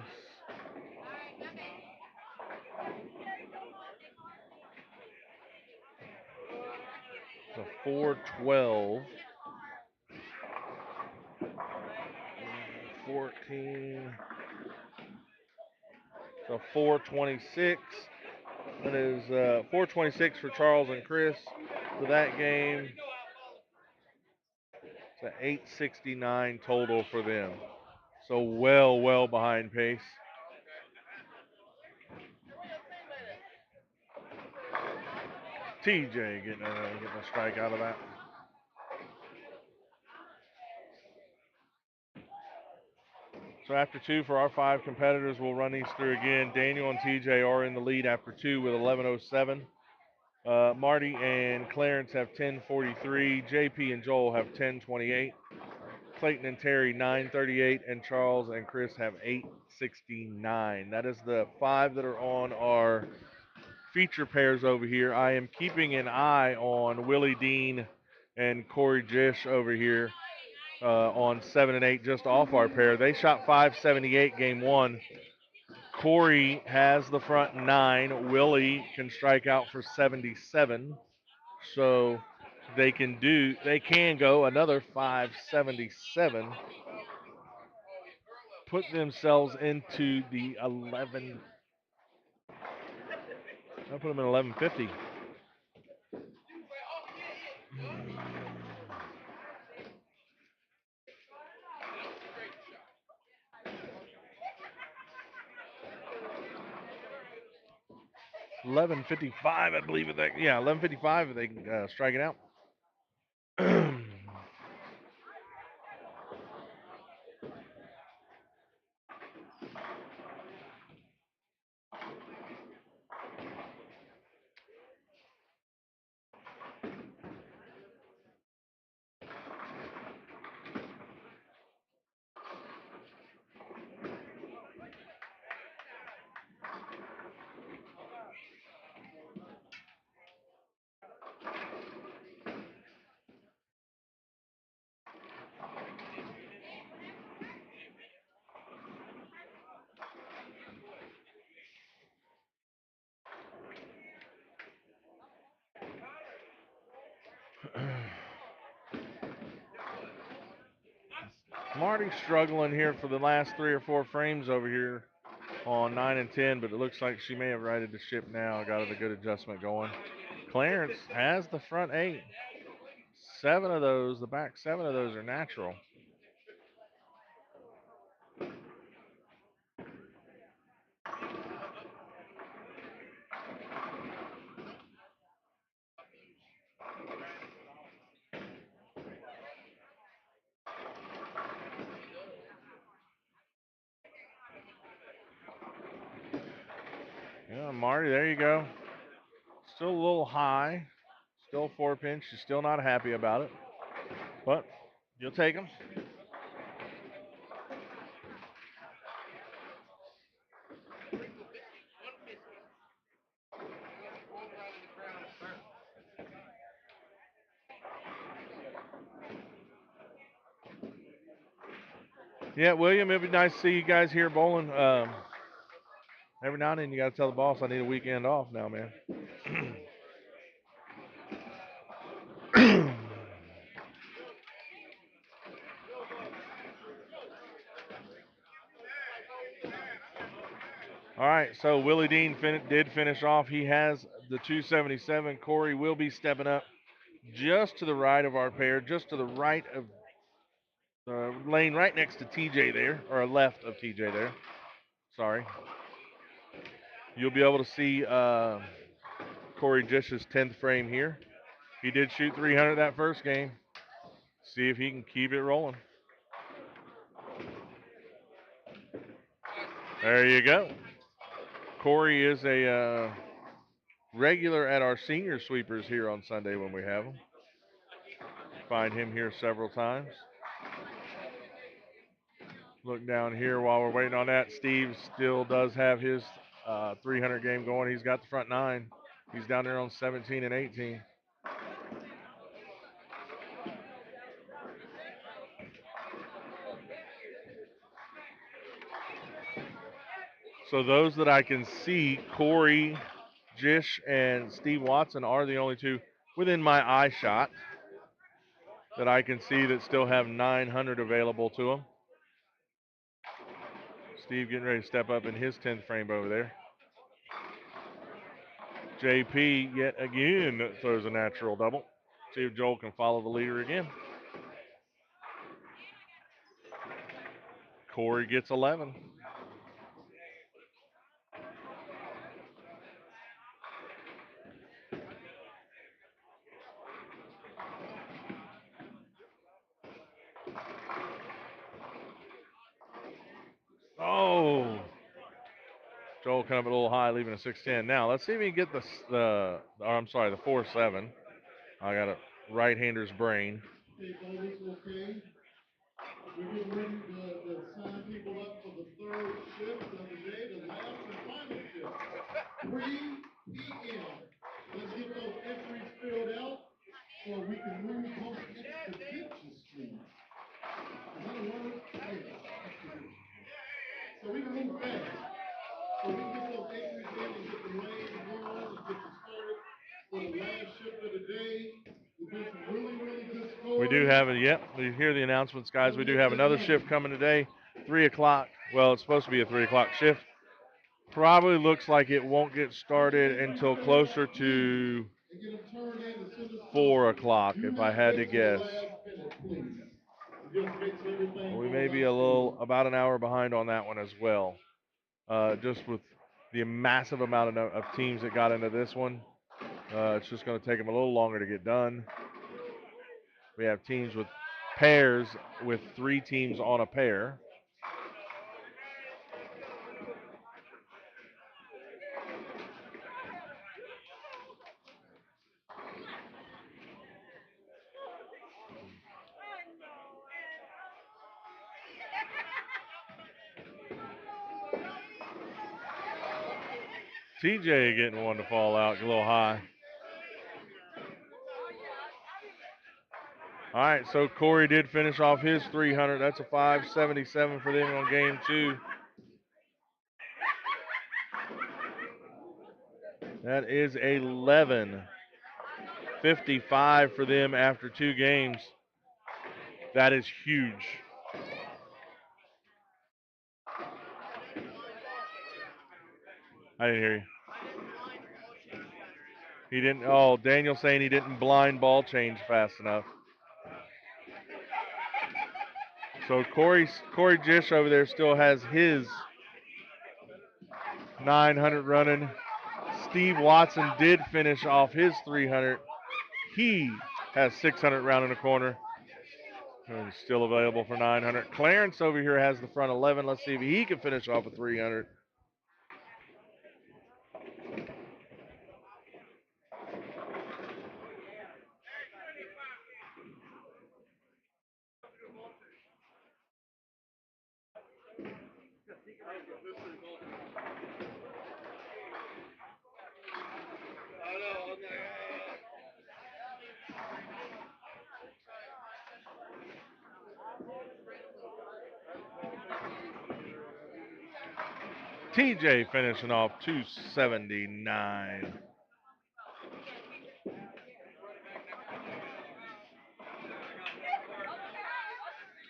So 412. 14. So 426. That is 426 for Charles and Chris for that game. It's an 869 total for them. So well behind pace. TJ getting a strike out of that. So after two for our five competitors, we'll run these through again. Daniel and TJ are in the lead after two with 11:07. Marty and Clarence have 10:43. JP and Joel have 10:28. Clayton and Terry 9:38, and Charles and Chris have 8:69. That is the five that are on our feature pairs over here. I am keeping an eye on Willie Dean and Corey Jish over here on 7 and 8, just off our pair. They shot 578 game one. Corey has the front nine. Willie can strike out for 77. So they can go another 577. Put themselves into the 11. I'll put them in 1150. 1155, I believe it. Yeah, 1155 if they can strike it out. Marty's struggling here for the last 3 or 4 frames over here on 9 and 10, but it looks like she may have righted the ship now. Got a good adjustment going. Clarence has the front 8. 7 of those, the back 7 of those are natural. Yeah, Marty, there you go. Still a little high. Still 4 pinch. She's still not happy about it. But you'll take them. Yeah, William, it'd be nice to see you guys here bowling. Every now and then you got to tell the boss I need a weekend off now, man. All right, so Willie Dean did finish off. He has the 277. Corey will be stepping up just to the right of our pair, just to the right of lane right next to TJ there, or left of TJ there. Sorry. You'll be able to see Corey Jish's 10th frame here. He did shoot 300 that first game. See if he can keep it rolling. There you go. Corey is a regular at our senior sweepers here on Sunday when we have them. Find him here several times. Look down here while we're waiting on that. Steve still does have his 300 game going. He's got the front 9. He's down there on 17 and 18. So those that I can see, Corey, Jish, and Steve Watson are the only two within my eye shot that I can see that still have 900 available to them. Steve getting ready to step up in his 10th frame over there. JP yet again throws a natural double. See if Joel can follow the leader again. Corey gets 11. Oh, Joel coming up a little high, leaving a 6-10. Now let's see if he can get the 4-7. I got a right-hander's brain. Okay, Bogus, okay. We're getting ready to sign people up for the third shift of the day, the last and final shift. 3 p.m. Let's get those entries filled out so we can move most expeditiously. Is that a word? Yeah, expeditiously. So we can move fast. So we can get those entries in and get the lanes going and get you started for the last shift of the day. We've been some really, really good scores. We do have it. Yep, we hear the announcements, guys. We do have another shift coming today, 3 o'clock. Well, it's supposed to be a 3 o'clock shift. Probably looks like it won't get started until closer to 4 o'clock, if I had to guess. We may be about an hour behind on that one as well. Just with the massive amount of teams that got into this one, it's just going to take them a little longer to get done. We have teams with pairs with 3 teams on a pair. TJ getting one to fall out a little high. All right, so Corey did finish off his 300. That's a 577 for them on game 2. That is 11.55 for them after 2 games. That is huge. I didn't hear you. He didn't. Oh, Daniel saying he didn't blind ball change fast enough. So Corey Jish over there still has his 900 running. Steve Watson did finish off his 300. He has 600 round in the corner. And still available for 900. Clarence over here has the front 11. Let's see if he can finish off a 300. TJ finishing off 279.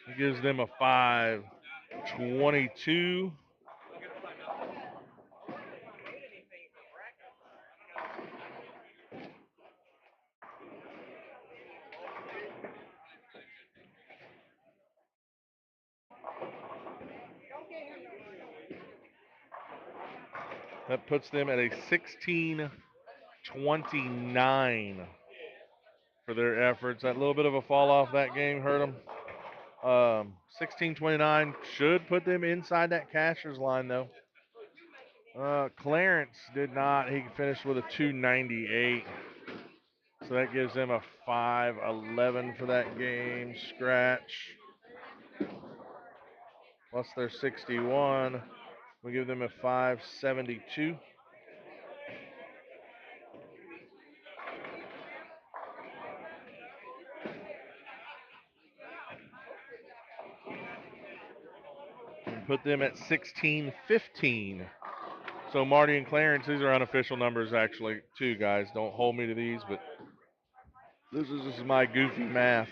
He gives them a 522. That puts them at a 1629 for their efforts. That little bit of a fall off that game hurt them. 1629 should put them inside that cashier's line, though. Clarence did not. He finished with a 298. So that gives them a 511 for that game. Scratch. Plus their 61. We give them a 572. And put them at 1615. So Marty and Clarence, these are unofficial numbers actually too, guys. Don't hold me to these, but this is just my goofy math.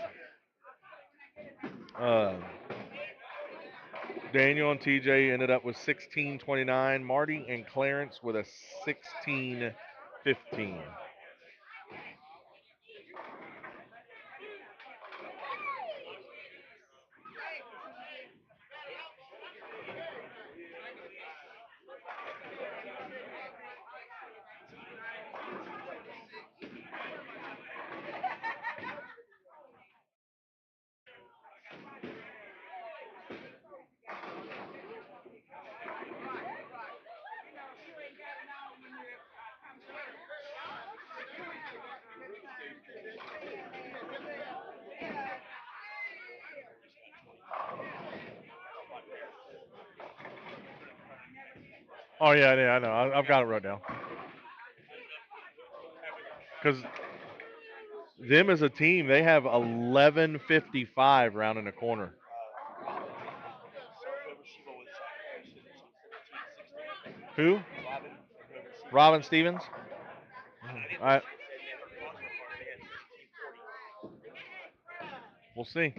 Uh, Daniel and TJ ended up with 1629. Marty and Clarence with a 1615. Oh yeah, I know. I've got it wrote down. Because them as a team, they have 1155 rounding the corner. Who? Robin Stevens. I, we'll see.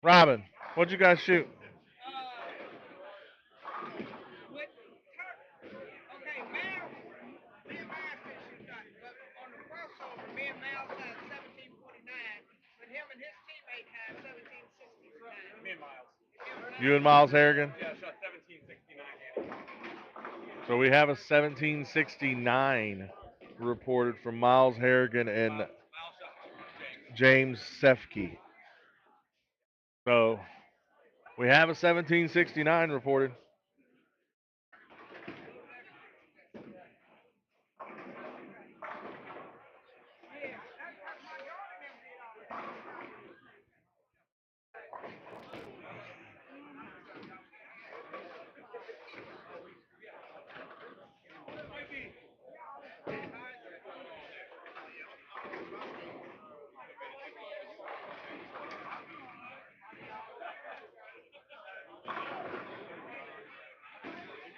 Robin, what'd you guys shoot? With okay, Mal, me and Miles said shoot that, but on the crossover, me and Miles had 1749, but him and his teammate had 1769. Me and Miles. You and Miles Harrigan. Yeah, I shot 1769. So we have a 1769 reported from Miles Harrigan and Miles shot James Sefke. So we have a 1769 reported.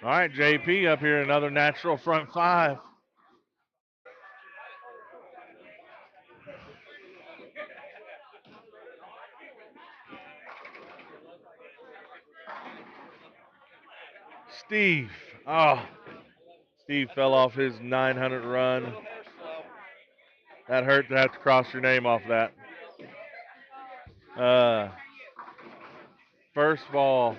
All right, JP up here, another natural front five. Steve. Oh, Steve fell off his 900 run. That hurt to have to cross your name off that. First ball.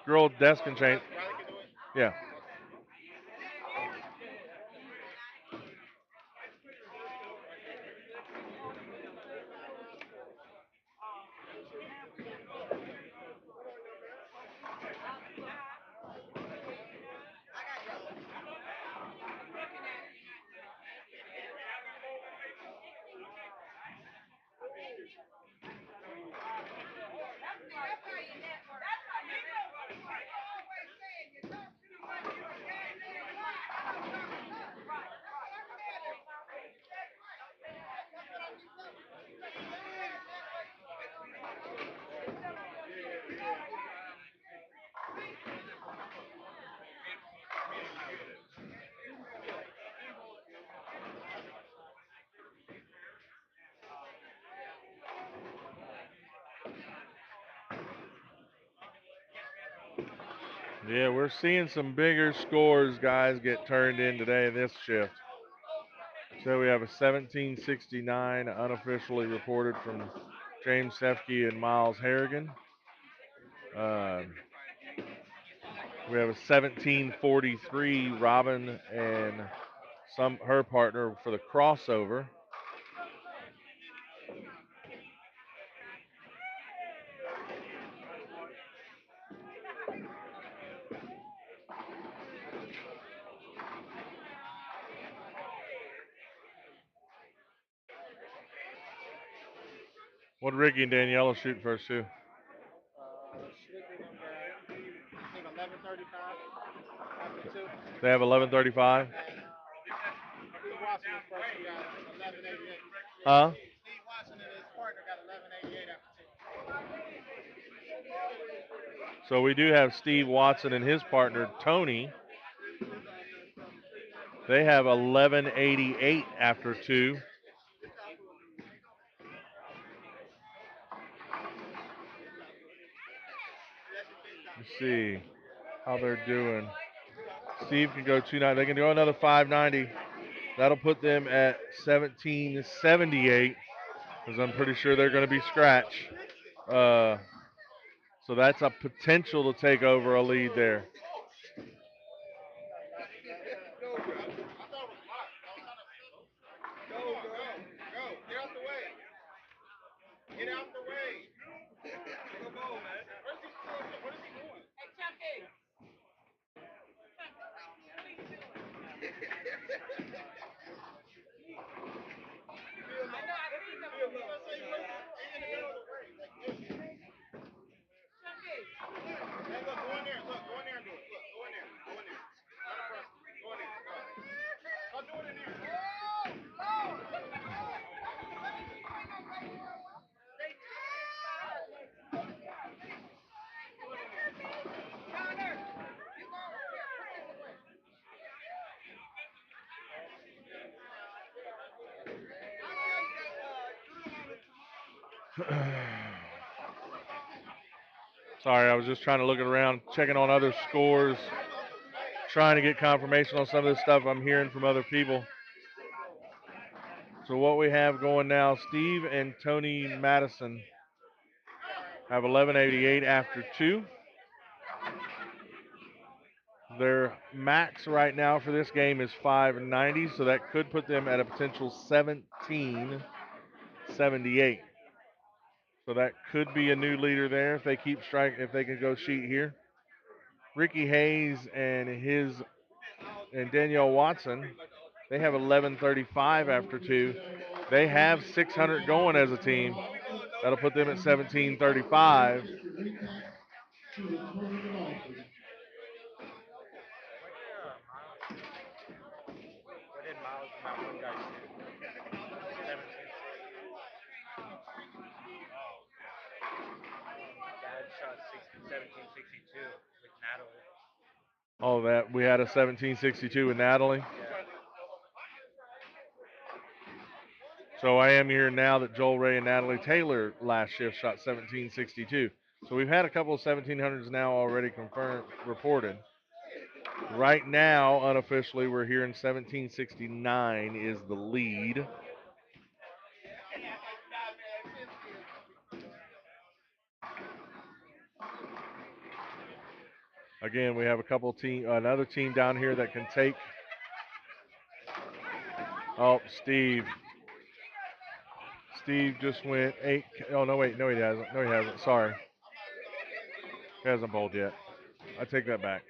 Girl desk and chain. Yeah. Yeah, we're seeing some bigger scores, guys, get turned in today in this shift. So we have a 1769 unofficially reported from James Sefke and Miles Harrigan. We have a 1743 Robin and her partner for the crossover. What Ricky and Daniela shoot first too? Should be number, I think 1135. After two. They have 1135. And Steve Watson was first. He got 1188. Huh? partner got 1188 after 2. So we do have Steve Watson and his partner, Tony. They have 1188 after 2. Let's see how they're doing. Steve can go 290. They can go another 590. That'll put them at 1778, because I'm pretty sure they're going to be scratch. So that's a potential to take over a lead there. Go. Get out the way. Get out the way. Come on, man. What is he doing? Hey, Chucky. Hey, look, go in there. Look, go in there and do it. Look, go in there. Go in there. Go in there. Go. I'll do it in there. Sorry, I was just trying to look around, checking on other scores, trying to get confirmation on some of this stuff I'm hearing from other people. So what we have going now, Steve and Tony Madison have 1188 after 2. Their max right now for this game is 590, so that could put them at a potential 1778. So that could be a new leader there if they keep striking, if they can go sheet here. Ricky Hayes and Danielle Watson, they have 1135 after 2. They have 600 going as a team. That'll put them at 1735. What did Miles Mountain guys do? 17. Dad shot 1762 with Natalie. Oh, that we had a 1762 with Natalie. Yeah. So I am here now that Joel Ray and Natalie Taylor last shift shot 1762. So we've had a couple of 1700s now already confirmed, reported. Right now, unofficially, we're hearing 1769 is the lead. Again, we have a couple another team down here that can take. Oh, Steve. Steve just went 8. Oh, no, wait. No, he hasn't. No, he hasn't. Sorry. He hasn't bowled yet. I take that back.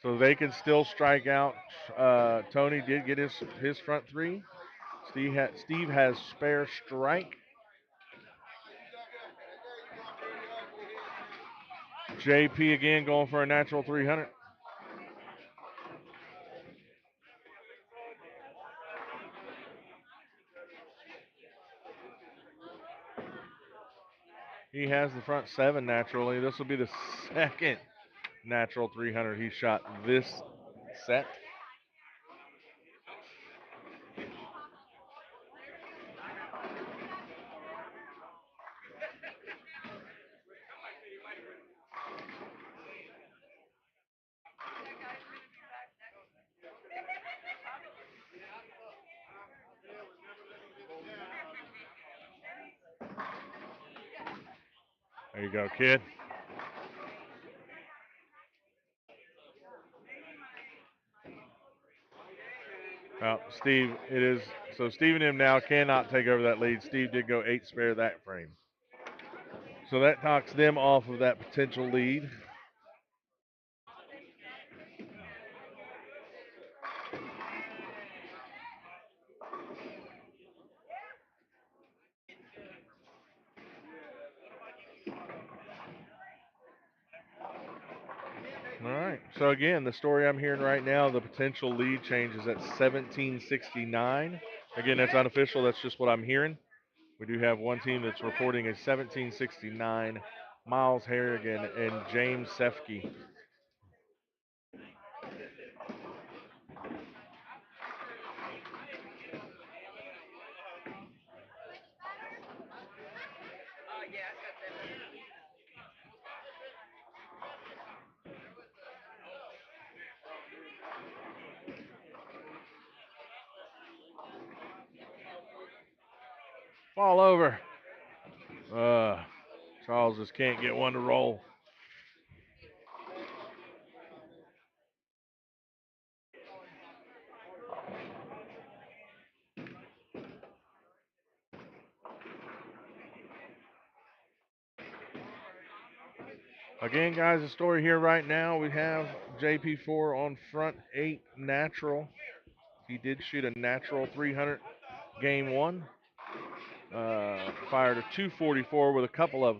So they can still strike out. Tony did get his front 3. Steve has spare strike. JP again going for a natural 300. He has the front 7 naturally. This will be the second natural 300 he shot this set. There you go, kid. Well, Steve, it is so Steve and him now cannot take over that lead. Steve did go 8 spare that frame. So that knocks them off of that potential lead. All right. So again, the story I'm hearing right now, the potential lead change is at 1769. Again, that's unofficial. That's just what I'm hearing. We do have one team that's reporting a 1769, Miles Harrigan and James Sefke. Yeah, I said that. Fall over. Charles just can't get one to roll. Again, guys, the story here right now, we have JP4 on front 8 natural. He did shoot a natural 300 game 1. Fired a 244 with a couple of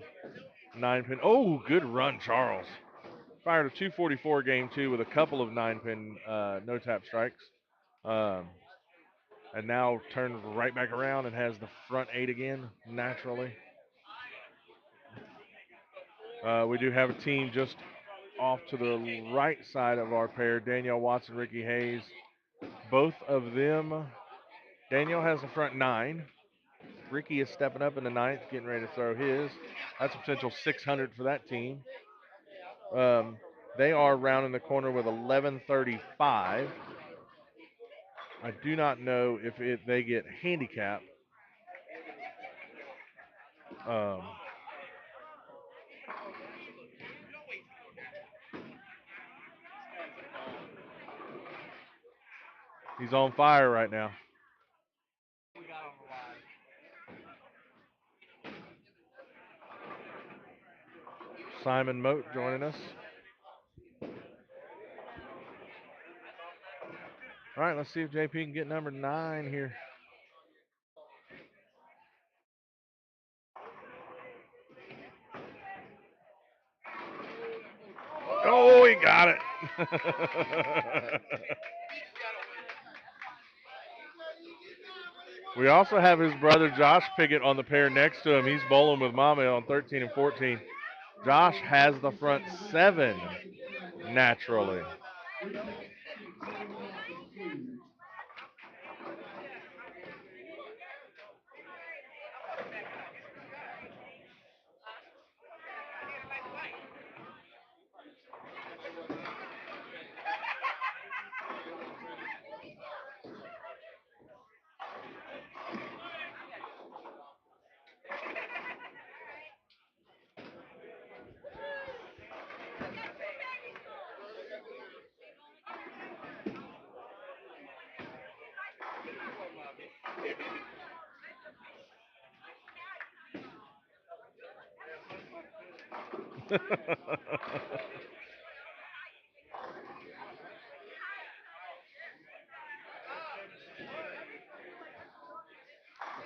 9-pin. Oh, good run, Charles. Fired a 244 game 2 with a couple of 9-pin no-tap strikes. And now turned right back around and has the front 8 again, naturally. We do have a team just off to the right side of our pair, Danielle Watson, Ricky Hayes. Both of them, Danielle has the front 9. Ricky is stepping up in the 9th, getting ready to throw his. That's a potential 600 for that team. They are rounding the corner with 1135. I do not know if they get handicap. He's on fire right now. Simon Moat joining us. All right, let's see if JP can get number 9 here. Oh, he got it. We also have his brother Josh Pickett on the pair next to him. He's bowling with Mama on 13 and 14. Josh has the front 7 naturally.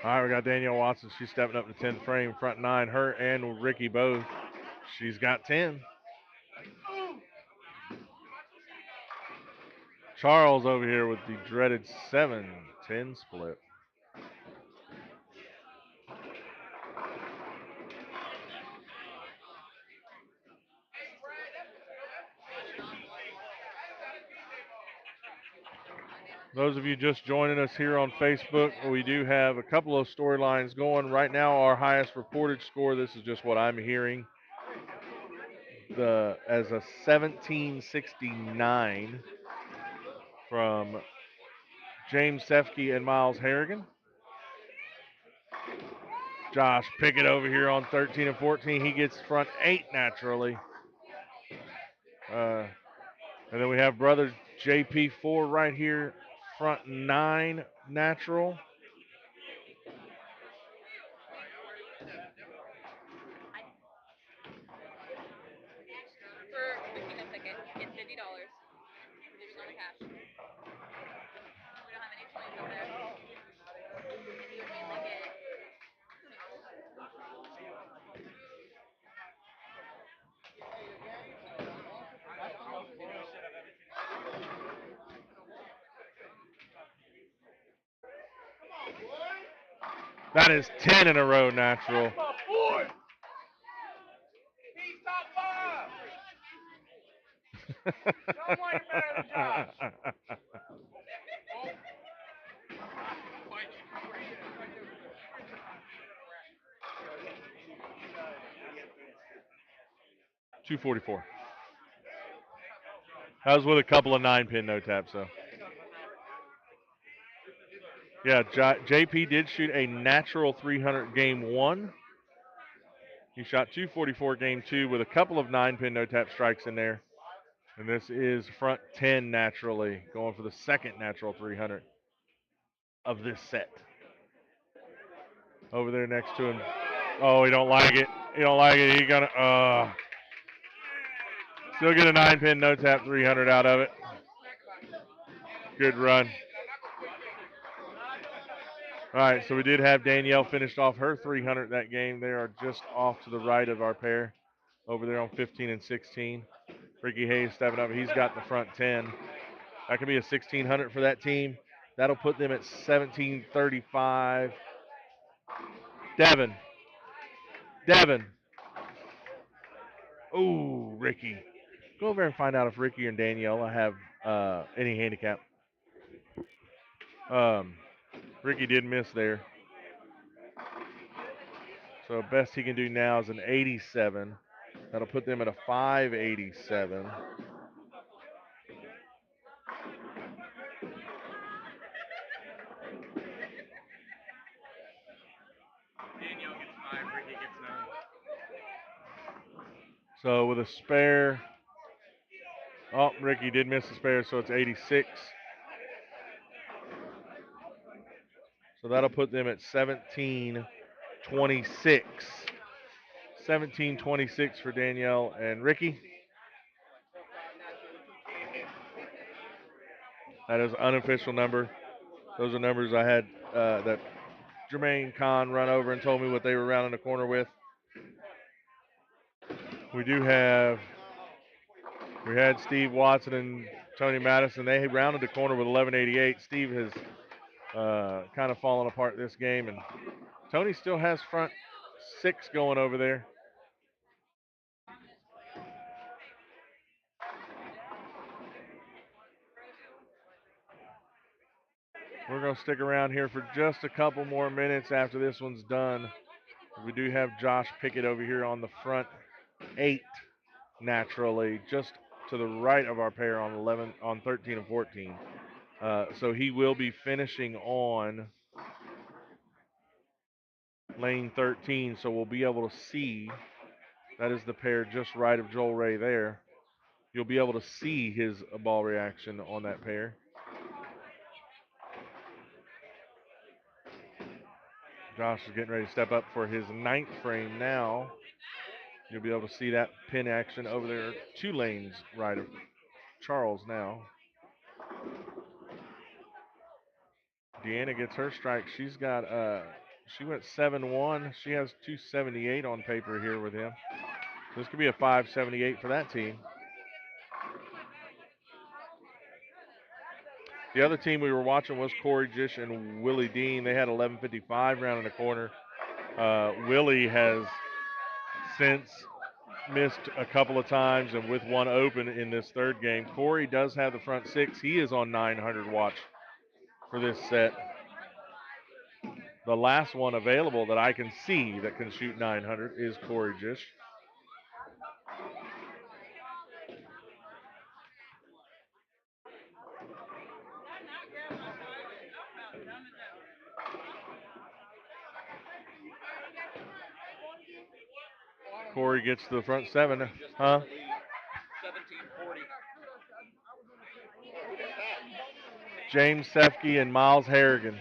All right, we got Danielle Watson. She's stepping up to 10th frame, front 9. Her and Ricky both. She's got 10. Charles over here with the dreaded 7-10 split. Those of you just joining us here on Facebook, we do have a couple of storylines going. Right now, our highest reported score, this is just what I'm hearing, as a 1769 from James Sefke and Miles Harrigan. Josh Pickett over here on 13 and 14. He gets front 8 naturally. And then we have brother JP4 right here, front 9 natural. For booking a ticket, it's $50. We're giving on the cash. We don't have any toys up there. And you would mainly get That is 10 in a row natural. That's my boy. He's top 5. Nobody better than Josh. $244. That was with a couple of 9-pin no taps, so. Yeah, JP did shoot a natural 300 game 1. He shot 244 game 2 with a couple of 9-pin no tap strikes in there. And this is front 10 naturally, going for the second natural 300 of this set. Over there next to him. Oh, he don't like it. He don't like it. He gonna still get a 9-pin no tap 300 out of it. Good run. All right, so we did have Danielle finished off her 300 that game. They are just off to the right of our pair over there on 15 and 16. Ricky Hayes stepping up. He's got the front 10. That could be a 1600 for that team. That'll put them at 1735. Devin. Ooh, Ricky. Go over and find out if Ricky and Daniela have any handicap. Ricky did miss there. So best he can do now is an 87. That'll put them at a 587. Danielle gets 5, Ricky gets 9. So with a spare, oh, Ricky did miss the spare, so it's 86. So that'll put them at 1726. 1726 for Danielle and Ricky. That is an unofficial number. Those are numbers I had that Jermaine Kahn run over and told me what they were rounding the corner with. We had Steve Watson and Tony Madison. They rounded the corner with 1188. Steve has kind of fallen apart this game, and Tony still has front 6 going over there. We're going to stick around here for just a couple more minutes after this one's done. We do have Josh Pickett over here on the front 8 naturally, just to the right of our pair on 13 and 14. So he will be finishing on lane 13, so we'll be able to see. That is the pair just right of Joel Ray there. You'll be able to see his ball reaction on that pair. Josh is getting ready to step up for his 9th frame now. You'll be able to see that pin action over there 2 lanes right of Charles now. Deanna gets her strike. She's got she went 7-1. She has 278 on paper here with him. This could be a 578 for that team. The other team we were watching was Corey Jish and Willie Dean. They had 11:55 round in the corner. Willie has since missed a couple of times and with one open in this third game. Corey does have the front 6. He is on 900 watch for this set. The last one available that I can see that can shoot 900 is Corey Jish. Corey gets to the front 7. Huh? 1740. James Sefke and Miles Harrigan.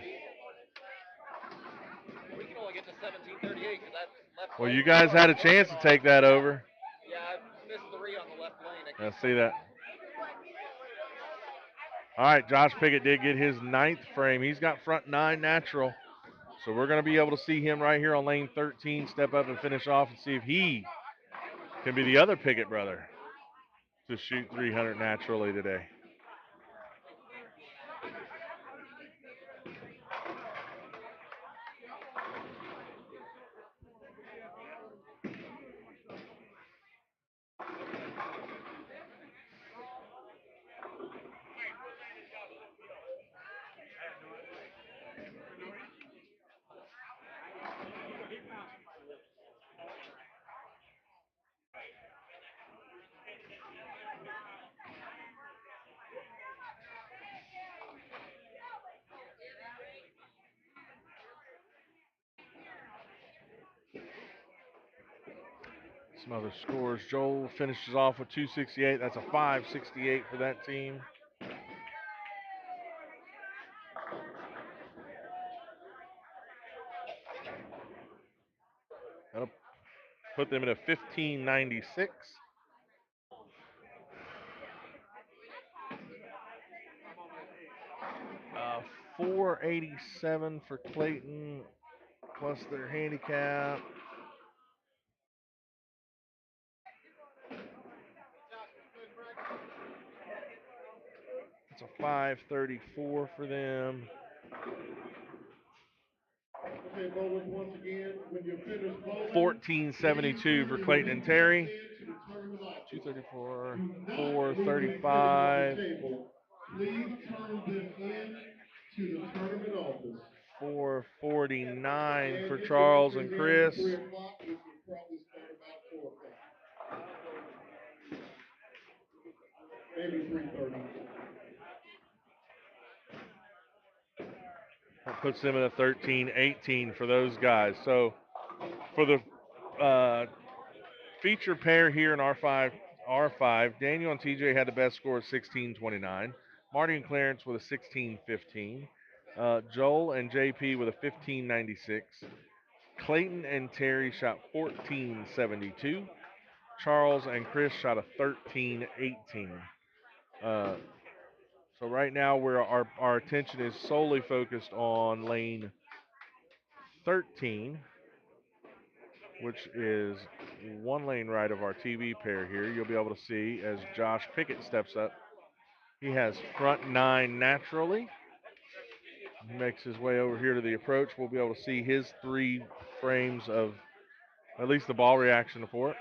We can only get to 1738 because that left Well, lane you guys had a chance to take that over. Yeah, I missed 3 on the left lane. I see that. All right, Josh Pickett did get his 9th frame. He's got front 9 natural. So we're going to be able to see him right here on lane 13 step up and finish off and see if he can be the other Pickett brother to shoot 300 naturally today. Some other scores. Joel finishes off with 268. That's a 568 for that team. That'll put them at a 1596. 487 for Clayton plus their handicap. It's a 534 for them. Okay, bowlers, once again, when you're finished bowling, 1472 for Clayton and Terry. 234, 435. Please turn them in to the tournament office. 449 for Charles and Chris. 3 o'clock, which will probably start about 4 o'clock. Maybe 3:30. That puts them at a 13-18 for those guys. So for the feature pair here in R5, Daniel and TJ had the best score of 16-29. Marty and Clarence with a 16-15. Joel and JP with a 15-96. Clayton and Terry shot 14-72. Charles and Chris shot a 13-18. So right now our attention is solely focused on lane 13, which is one lane right of our TV pair here. You'll be able to see as Josh Pickett steps up. He has front 9 naturally. He makes his way over here to the approach. We'll be able to see his 3 frames of at least the ball reaction for it.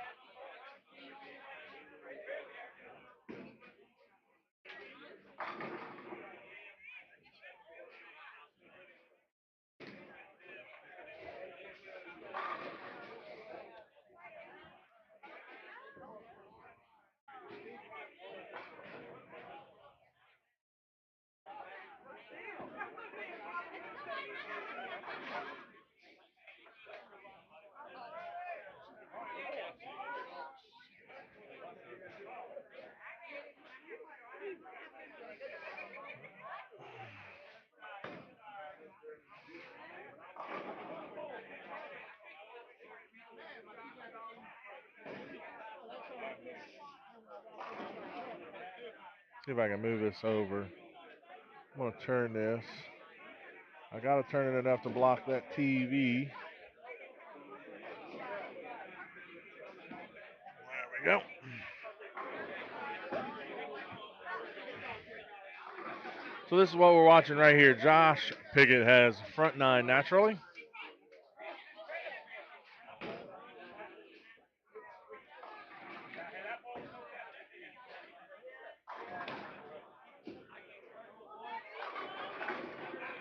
See if I can move this over. I'm going to turn this. I got to turn it enough to block that TV. There we go. So this is what we're watching right here. Josh Pickett has front 9 naturally.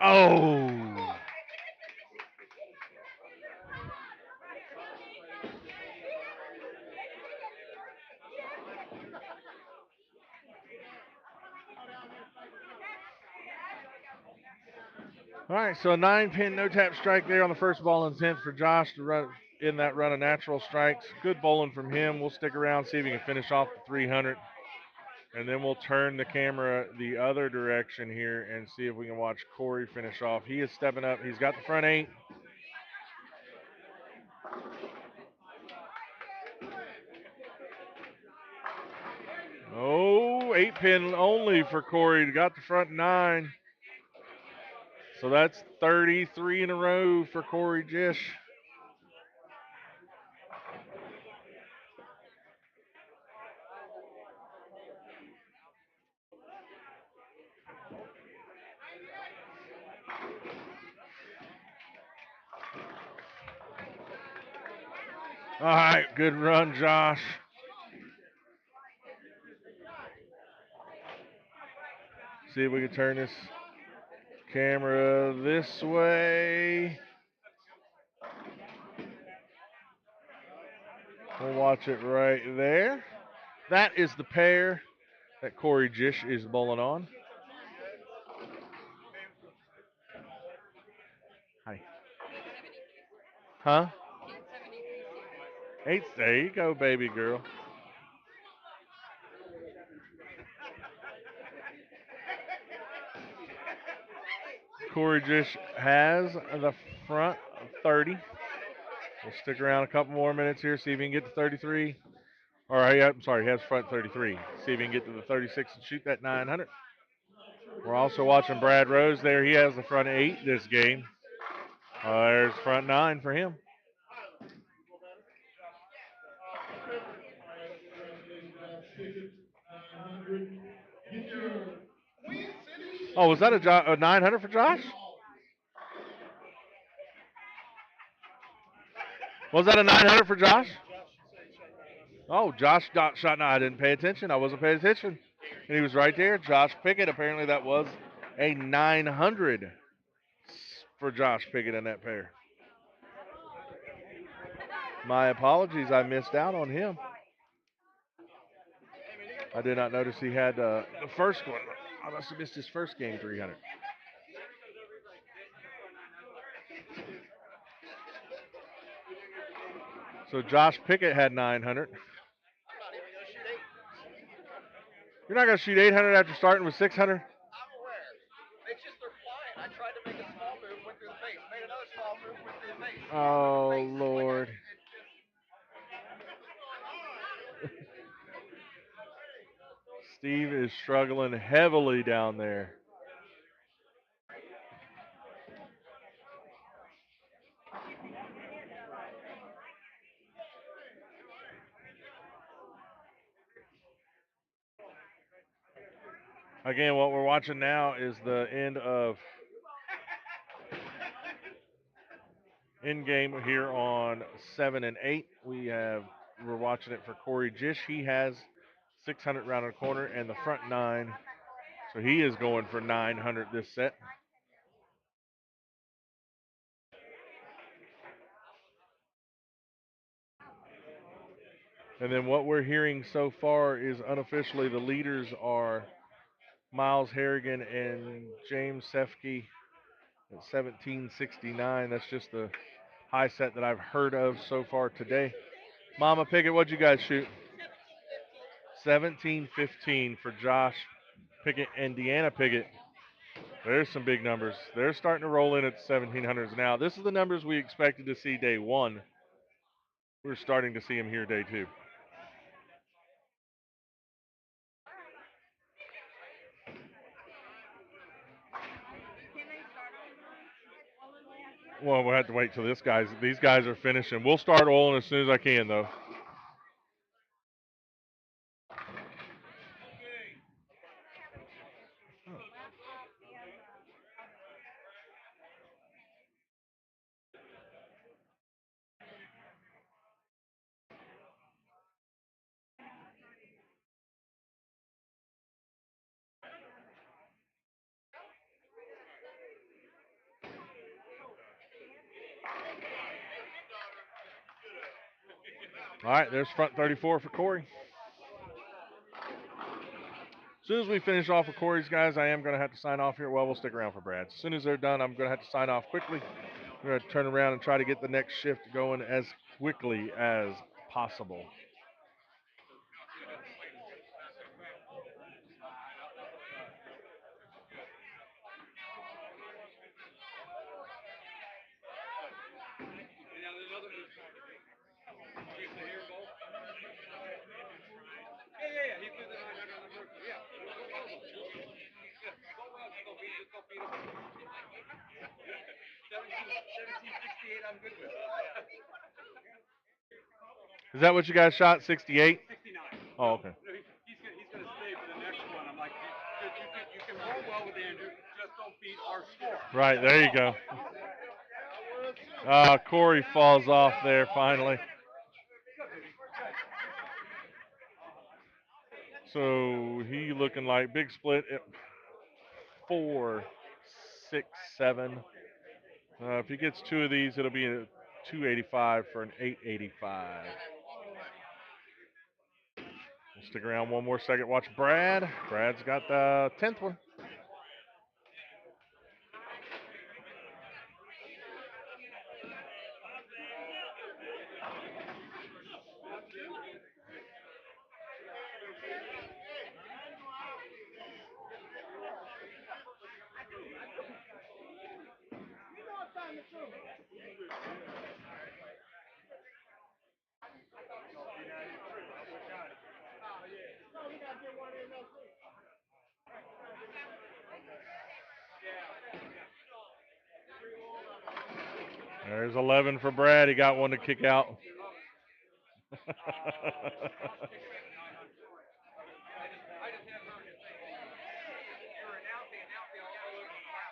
Oh! All right, so a 9-pin no-tap strike there on the first ball and 10th for Josh to run in that run of natural strikes. Good bowling from him. We'll stick around, see if he can finish off the 300. And then we'll turn the camera the other direction here and see if we can watch Corey finish off. He is stepping up. He's got the front 8. Oh, 8-pin only for Corey. Got the front 9. So that's 33 in a row for Corey Jish. All right, good run, Josh. See if we can turn this camera this way. We'll watch it right there. That is the pair that Corey Jish is bowling on. Hi. Huh? Eight. There you go, baby girl. Corey just has the front 30. We'll stick around a couple more minutes here, see if he can get to 33. Or, I'm sorry, he has front 33. See if he can get to the 36 and shoot that 900. We're also watching Brad Rose there. He has the front 8 this game. There's front 9 for him. Oh, was that a 900 for Josh? Was that a 900 for Josh? Oh, Josh got shot. No, I didn't pay attention. I wasn't paying attention. And he was right there. Josh Pickett. Apparently, that was a 900 for Josh Pickett in that pair. My apologies. I missed out on him. I did not notice he had the first one. I must have missed his first game 300. So Josh Pickett had 900. I'm not even going to shoot 8. You're not going to shoot 800 after starting with 600? I'm aware. It's just they're flying. I tried to make a small move, went through the face. Made another small move, went through the face. Oh, Face. Lord. Steve is struggling heavily down there. Again, what we're watching now is the end of end game here on 7 and 8. We're watching it for Corey Jish. He has 600 round the corner and the front 9. So he is going for 900 this set. And then what we're hearing so far is unofficially the leaders are Miles Harrigan and James Sefke at 1769. That's just the high set that I've heard of so far today. Mama Pickett, what'd you guys shoot? 1715 for Josh Pickett and Deanna Pickett. There's some big numbers. They're starting to roll in at 1700s now. This is the numbers we expected to see day 1. We're starting to see them here day 2. Well, we'll have to wait till these guys are finishing. We'll start oiling as soon as I can, though. All right, there's front 34 for Corey. As soon as we finish off with Corey's guys, I am going to have to sign off here. Well, we'll stick around for Brad. As soon as they're done, I'm going to have to sign off quickly. I'm going to turn around and try to get the next shift going as quickly as possible. Yeah. He's doing this on the work. Yeah. Go beat him. 1768, I'm good with. Is that what you guys shot? 68? 69. Oh, okay. He's gonna stay for the next one. I'm like, you can roll well with Andrew, just don't beat our score. Right, there you go. Corey falls off there finally. So he looking like big split at 4, 6, 7. If he gets 2 of these, it'll be a 285 for an 885. We'll stick around one more second. Watch Brad. Brad's got the 10th one. There's 11 for Brad. He got one to kick out. I just had heard you say, you're an outfield all over the map.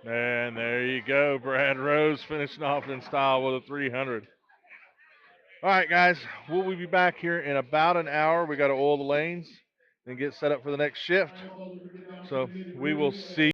And there you go. Brad Rose finishing off in style with a 300. All right, guys. We'll be back here in about an hour. We got to oil the lanes and get set up for the next shift. So we will see